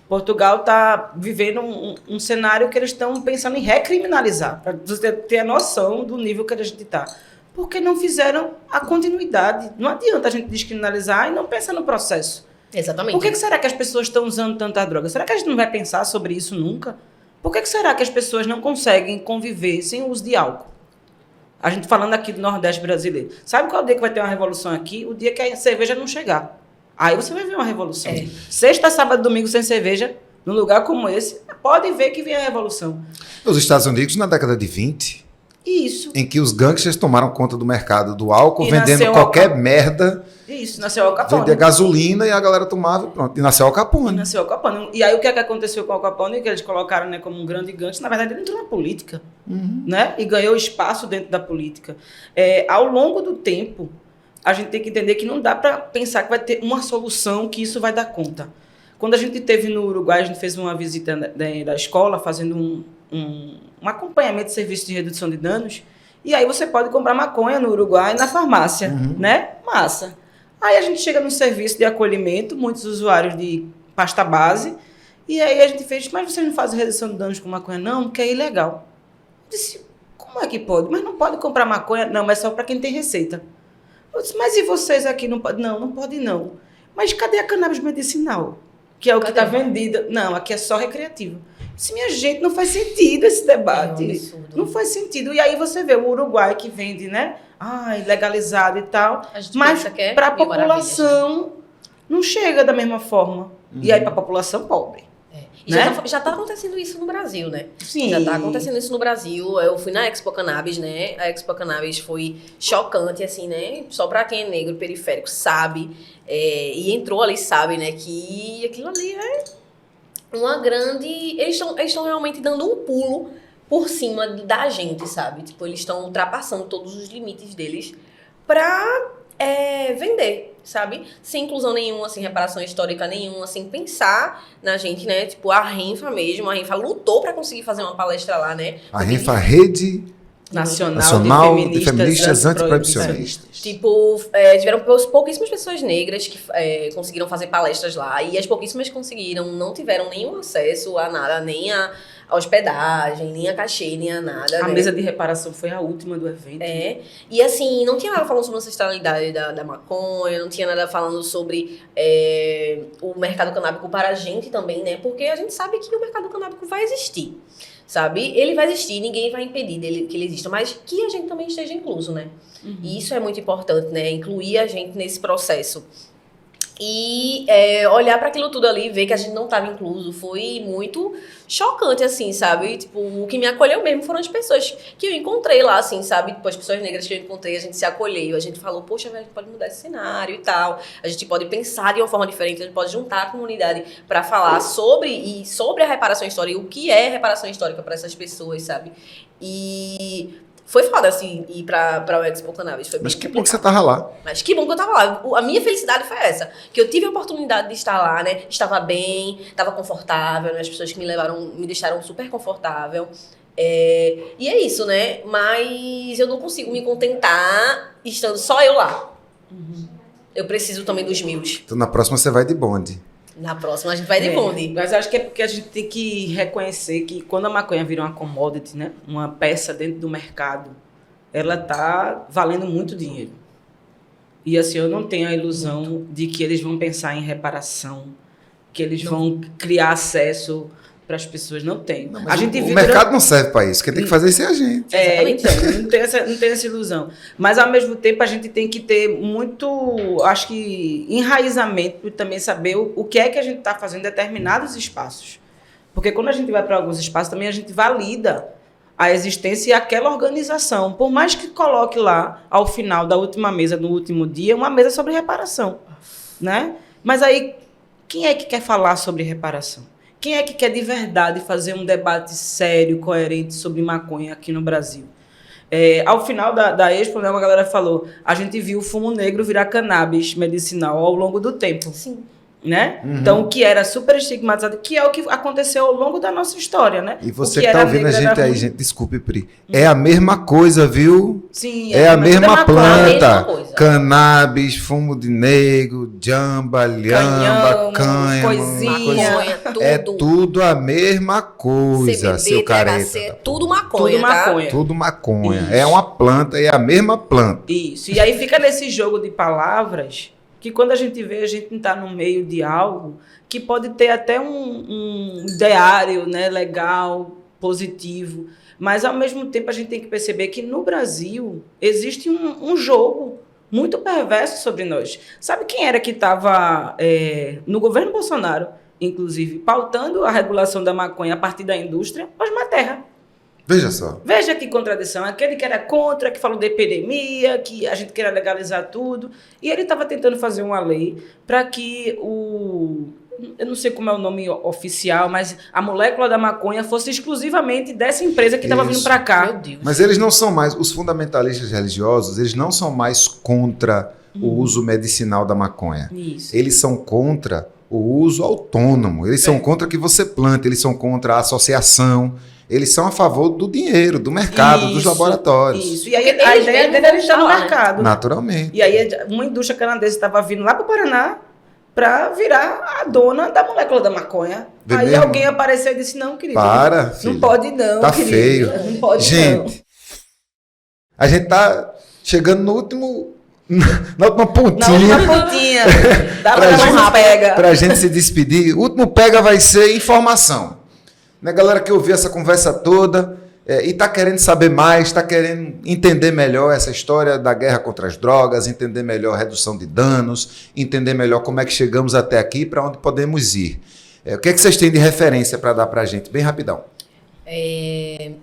Portugal está vivendo um cenário que eles estão pensando em recriminalizar, para você ter a noção do nível que a gente está. Porque não fizeram a continuidade. Não adianta a gente descriminalizar e não pensar no processo. Exatamente. Por que será que as pessoas estão usando tanta droga? Será que a gente não vai pensar sobre isso nunca? Por que será que as pessoas não conseguem conviver sem o uso de álcool? A gente falando aqui do Nordeste brasileiro. Sabe qual é o dia que vai ter uma revolução aqui? O dia que a cerveja não chegar. Aí você vai ver uma revolução. Sexta, sábado, domingo sem cerveja, num lugar como esse, pode ver que vem a revolução. Nos Estados Unidos, na década de 20... Isso. Em que os gangsters tomaram conta do mercado do álcool, vendendo qualquer merda. Isso, nasceu Al Capone. Vendia gasolina e a galera tomava e pronto. E nasceu Al Capone. E aí o que aconteceu com o Al Capone? Que eles colocaram, né, como um grande gangster. Na verdade, ele entrou na política. Né? E ganhou espaço dentro da política. Ao longo do tempo, a gente tem que entender que não dá para pensar que vai ter uma solução que isso vai dar conta. Quando a gente esteve no Uruguai, a gente fez uma visita da escola, fazendo um acompanhamento de serviço de redução de danos, e aí você pode comprar maconha no Uruguai na farmácia, né? Massa. Aí a gente chega no serviço de acolhimento, muitos usuários de pasta base, e aí a gente fez, mas vocês não fazem redução de danos com maconha? Não, porque é ilegal. Eu disse, como é que pode? Mas não pode comprar maconha? Não, mas só para quem tem receita. Eu disse, mas e vocês aqui não podem? Não, não pode não. Mas cadê a cannabis medicinal? Que é o que está vendida. Não, aqui é só recreativo. Se minha gente, não faz sentido esse debate. É um absurdo. Não faz sentido. E aí você vê o Uruguai que vende, né? Legalizado e tal. Mas para a população não chega da mesma forma. E aí para a população pobre. E né? já tá acontecendo isso no Brasil, né? Sim. Já tá acontecendo isso no Brasil. Eu fui na Expo Cannabis, né? A Expo Cannabis foi chocante, assim, né? Só pra quem é negro, periférico, sabe. E entrou ali, sabe, né? Que aquilo ali é uma grande... Eles estão realmente dando um pulo por cima da gente, sabe? Tipo, eles estão ultrapassando todos os limites deles pra vender, sabe? Sem inclusão nenhuma, sem reparação histórica nenhuma, sem pensar na gente, né? Tipo, a Renfa mesmo, a Renfa lutou pra conseguir fazer uma palestra lá, né? A Renfa, a Rede Nacional de Feministas Antiproibicionistas. Tipo, tiveram pouquíssimas pessoas negras que conseguiram fazer palestras lá, e as pouquíssimas que conseguiram não tiveram nenhum acesso a nada, nem a hospedagem, nem a cachê, nem a nada. A mesa de reparação foi a última do evento. E assim, não tinha nada falando sobre a ancestralidade da maconha, não tinha nada falando sobre o mercado canábico para a gente também, né? Porque a gente sabe que o mercado canábico vai existir, sabe? Ele vai existir, ninguém vai impedir que ele exista, mas que a gente também esteja incluso, né? Uhum. E isso é muito importante, né? Incluir a gente nesse processo. E olhar para aquilo tudo ali, ver que a gente não estava incluso, foi muito chocante, assim, sabe? Tipo, o que me acolheu mesmo foram as pessoas que eu encontrei lá, assim, sabe? Tipo, as pessoas negras que eu encontrei, a gente se acolheu, a gente falou, poxa, a gente pode mudar esse cenário e tal, a gente pode pensar de uma forma diferente, a gente pode juntar a comunidade para falar sobre a reparação histórica, o que é reparação histórica para essas pessoas, sabe? E foi foda, assim, ir pra o Expo Cannabis. Foi Mas que bom que você tava lá. Mas que bom que eu tava lá. A minha felicidade foi essa. Que eu tive a oportunidade de estar lá, né? Estava bem, estava confortável, né? As pessoas que me deixaram super confortável. E é isso, né? Mas eu não consigo me contentar estando só eu lá. Uhum. Eu preciso também dos meus. Então na próxima você vai de bonde. Na próxima a gente vai de bonde. Mas acho que é porque a gente tem que reconhecer que quando a maconha vira uma commodity, né, uma peça dentro do mercado, ela tá valendo muito dinheiro. E assim, eu não tenho a ilusão de que eles vão pensar em reparação, que eles vão criar acesso para as pessoas. Não tem. Não, a gente o mercado não serve para isso. Quem tem que fazer isso é a gente. Então, não tem essa ilusão. Mas, ao mesmo tempo, a gente tem que ter muito, acho que, enraizamento e também saber o que é que a gente está fazendo em determinados espaços. Porque quando a gente vai para alguns espaços, também a gente valida a existência e aquela organização. Por mais que coloque lá, ao final da última mesa, no último dia, uma mesa sobre reparação, né? Mas aí, quem é que quer falar sobre reparação? Quem é que quer de verdade fazer um debate sério, coerente sobre maconha aqui no Brasil? Ao final da Expo, né, uma galera falou, a gente viu o fumo negro virar cannabis medicinal ao longo do tempo. Sim. Né? Uhum. Então, o que era super estigmatizado, que é o que aconteceu ao longo da nossa história, né? E você que tá ouvindo a gente aí, gente, desculpe, Pri, é a mesma coisa, viu? Sim. É a mesma planta. Cannabis, fumo de negro, jamba, lhamba, coisinha, é tudo a mesma coisa, CBD, seu careta. THC, tudo maconha, tá? Tudo maconha. Isso. É uma planta, é a mesma planta. Isso. E aí fica nesse jogo de palavras que quando a gente vê, a gente está no meio de algo que pode ter até um ideário, né, legal, positivo, mas ao mesmo tempo a gente tem que perceber que no Brasil existe um jogo muito perverso sobre nós. Sabe quem era que estava no governo Bolsonaro, inclusive, pautando a regulação da maconha a partir da indústria? Osmar Terra. Veja só. Veja que contradição. Aquele que era contra, que falou de epidemia, que a gente queria legalizar tudo. E ele estava tentando fazer uma lei para que eu não sei como é o nome oficial, mas a molécula da maconha fosse exclusivamente dessa empresa que estava vindo para cá. Meu Deus. Mas eles não são mais, os fundamentalistas religiosos, eles não são mais contra o uso medicinal da maconha. Isso. Eles são contra o uso autônomo. Eles são contra que você plante, eles são contra a associação. Eles são a favor do dinheiro, do mercado, dos laboratórios. Isso. E aí a ideia dele era estar no mercado. Naturalmente. E aí uma indústria canadense estava vindo lá para o Paraná para virar a dona da molécula da maconha. Vê aí mesmo? alguém apareceu e disse, não, querido. Para, filho. Não pode não, tá querido. Feio. Não pode gente, a gente tá chegando no último... Na última pontinha. Na última pontinha. Dá pra gente, pega. Pra gente se despedir. O último pega vai ser informação. né? Galera que ouviu essa conversa toda e está querendo saber mais, está querendo entender melhor essa história da guerra contra as drogas, entender melhor a redução de danos, entender melhor como é que chegamos até aqui e para onde podemos ir. O que é que vocês têm de referência para dar para a gente? Bem rapidão.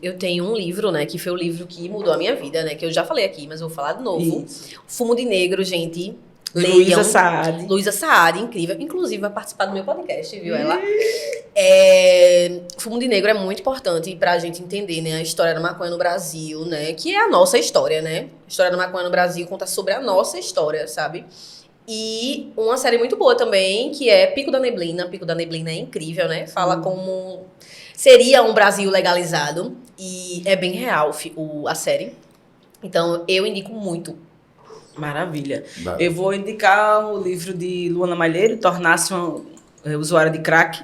Eu tenho um livro, né, que foi o livro que mudou a minha vida, né, que eu já falei aqui, mas eu vou falar de novo. Isso. Fumo de Negro, gente. Luísa Saad. Luísa Saad, incrível. Inclusive, vai participar do meu podcast, viu? Ela. Fumo de Negro é muito importante pra gente entender, né, a história da maconha no Brasil, né? Que é a nossa história, né? A história da maconha no Brasil conta sobre a nossa história, sabe? E uma série muito boa também, que é Pico da Neblina. Pico da Neblina é incrível, né? Fala como seria um Brasil legalizado. E é bem real a série. Então, eu indico muito. Maravilha. Eu vou indicar o livro de Luana Malheiro, Tornar-se uma usuária de crack.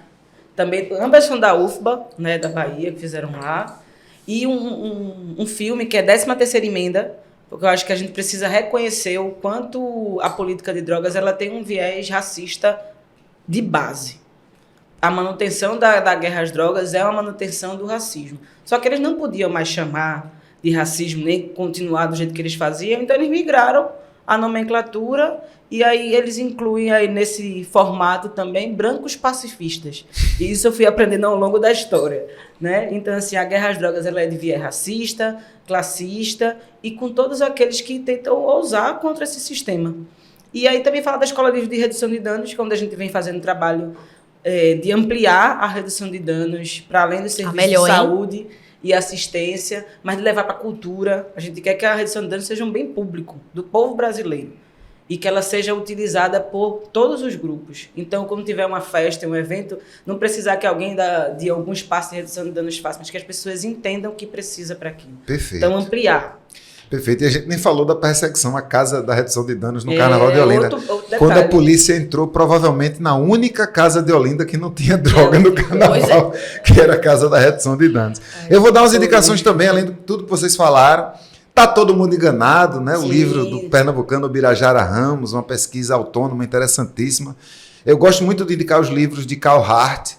Também, ambas são da UFBA, né, da Bahia, que fizeram lá. E um filme que é 13ª Emenda, porque eu acho que a gente precisa reconhecer o quanto a política de drogas ela tem um viés racista de base. A manutenção da guerra às drogas é uma manutenção do racismo. Só que eles não podiam mais chamar de racismo, nem continuar do jeito que eles faziam, então eles migraram a nomenclatura e aí eles incluem aí nesse formato também brancos pacifistas. E isso eu fui aprendendo ao longo da história, né? Então, assim, a guerra às drogas ela é de viés racista, classista e com todos aqueles que tentam ousar contra esse sistema. E aí também fala da Escola Livre de Redução de Danos, que é onde a gente vem fazendo trabalho de ampliar a redução de danos para além dos serviços de saúde e assistência, mas de levar para a cultura. A gente quer que a redução de danos seja um bem público do povo brasileiro e que ela seja utilizada por todos os grupos. Então, quando tiver uma festa, um evento, não precisar que alguém de algum espaço de redução de danos faça, mas que as pessoas entendam o que precisa para aquilo. Perfeito. Então, ampliar. Perfeito. E a gente nem falou da perseguição à Casa da Redução de Danos no Carnaval de Olinda. Outro quando a polícia entrou, provavelmente na única casa de Olinda que não tinha droga no Carnaval, que era a Casa da Redução de Danos. Eu vou dar umas indicações também, além de tudo que vocês falaram. Tá todo mundo enganado, né? Sim. O livro do pernambucano Birajara Ramos, uma pesquisa autônoma interessantíssima. Eu gosto muito de indicar os livros de Carl Hart,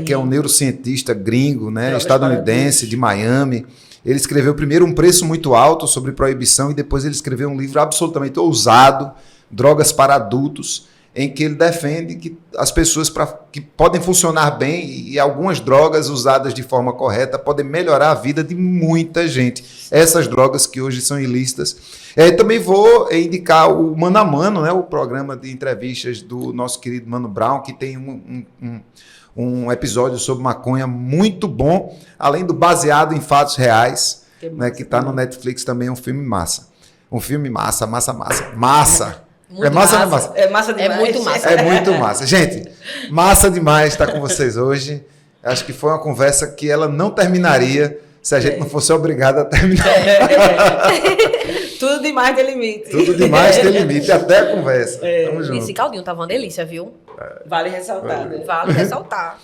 que é um neurocientista gringo, né? Estadunidense, de Miami. Ele escreveu primeiro Um Preço Muito Alto sobre proibição e depois ele escreveu um livro absolutamente ousado, Drogas para Adultos, em que ele defende que as pessoas que podem funcionar bem e algumas drogas usadas de forma correta podem melhorar a vida de muita gente. Essas drogas que hoje são ilícitas. Também vou indicar o Mano a Mano, né, o programa de entrevistas do nosso querido Mano Brown, que tem um episódio sobre maconha muito bom, além do Baseado em Fatos Reais, que está no Netflix também, é um filme massa. Um filme massa. Muito é massa, não é massa? É massa demais. É muito massa. É muito massa. Gente, massa demais estar com vocês hoje. Acho que foi uma conversa que ela não terminaria se a gente não fosse obrigado a terminar. Tudo demais tem limite. Tudo demais tem limite, até a conversa. Tamo junto. Esse caldinho tava uma delícia, viu? Vale ressaltar. Vale ressaltar.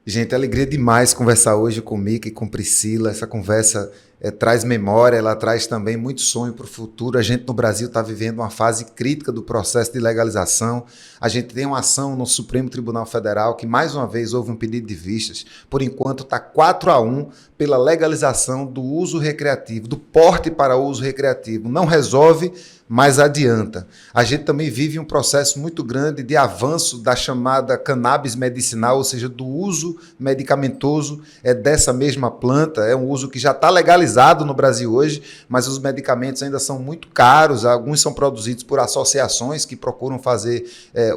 Gente, alegria demais conversar hoje com Mica e com Priscila. Essa conversa traz memória, ela traz também muito sonho para o futuro. A gente no Brasil está vivendo uma fase crítica do processo de legalização. A gente tem uma ação no Supremo Tribunal Federal que, mais uma vez, houve um pedido de vistas. Por enquanto, está 4-1 pela legalização do uso recreativo, do porte para uso recreativo. Não resolve, mas adianta. A gente também vive um processo muito grande de avanço da chamada cannabis medicinal, ou seja, do uso medicamentoso dessa mesma planta. É um uso que já está legalizado no Brasil hoje, mas os medicamentos ainda são muito caros. Alguns são produzidos por associações que procuram fazer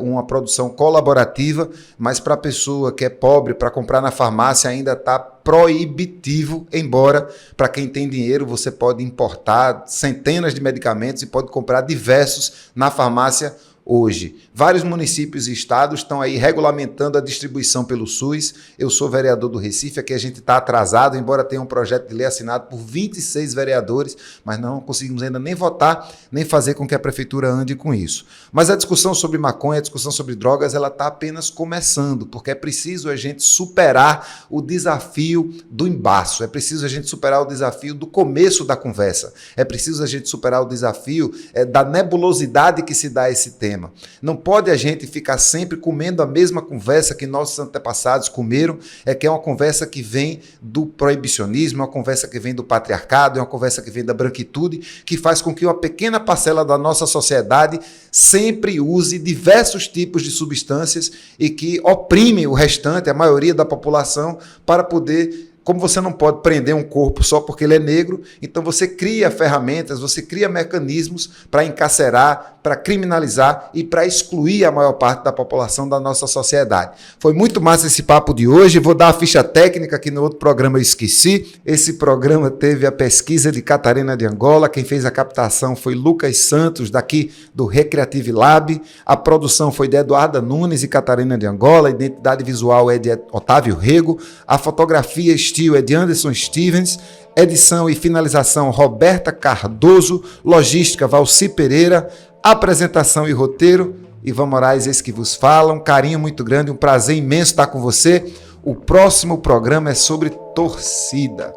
uma produção colaborativa, mas para a pessoa que é pobre, para comprar na farmácia ainda está proibitivo, embora para quem tem dinheiro você pode importar centenas de medicamentos e pode comprar diversos na farmácia hoje. Vários municípios e estados estão aí regulamentando a distribuição pelo SUS. Eu sou vereador do Recife, aqui a gente está atrasado, embora tenha um projeto de lei assinado por 26 vereadores, mas não conseguimos ainda nem votar, nem fazer com que a prefeitura ande com isso. Mas a discussão sobre maconha, a discussão sobre drogas, ela está apenas começando, porque é preciso a gente superar o desafio do embaço, é preciso a gente superar o desafio do começo da conversa, é preciso a gente superar o desafio da nebulosidade que se dá a esse tema. tema. Não pode a gente ficar sempre comendo a mesma conversa que nossos antepassados comeram, que é uma conversa que vem do proibicionismo, é uma conversa que vem do patriarcado, é uma conversa que vem da branquitude, que faz com que uma pequena parcela da nossa sociedade sempre use diversos tipos de substâncias e que oprimem o restante, a maioria da população, para poder... Como você não pode prender um corpo só porque ele é negro, então você cria ferramentas, você cria mecanismos para encarcerar, para criminalizar e para excluir a maior parte da população da nossa sociedade. Foi muito massa esse papo de hoje. Vou dar a ficha técnica que no outro programa eu esqueci. Esse programa teve a pesquisa de Catarina de Angola. Quem fez a captação foi Lucas Santos, daqui do Recreative Lab. A produção foi de Eduarda Nunes e Catarina de Angola. A identidade visual é de Otávio Rego. A fotografia estilo é de Anderson Stevens. Edição e finalização Roberta Cardoso. Logística Valci Pereira. Apresentação e roteiro Ivan Moraes, esse que vos fala. Um carinho muito grande, um prazer imenso estar com você. O próximo programa é sobre torcida.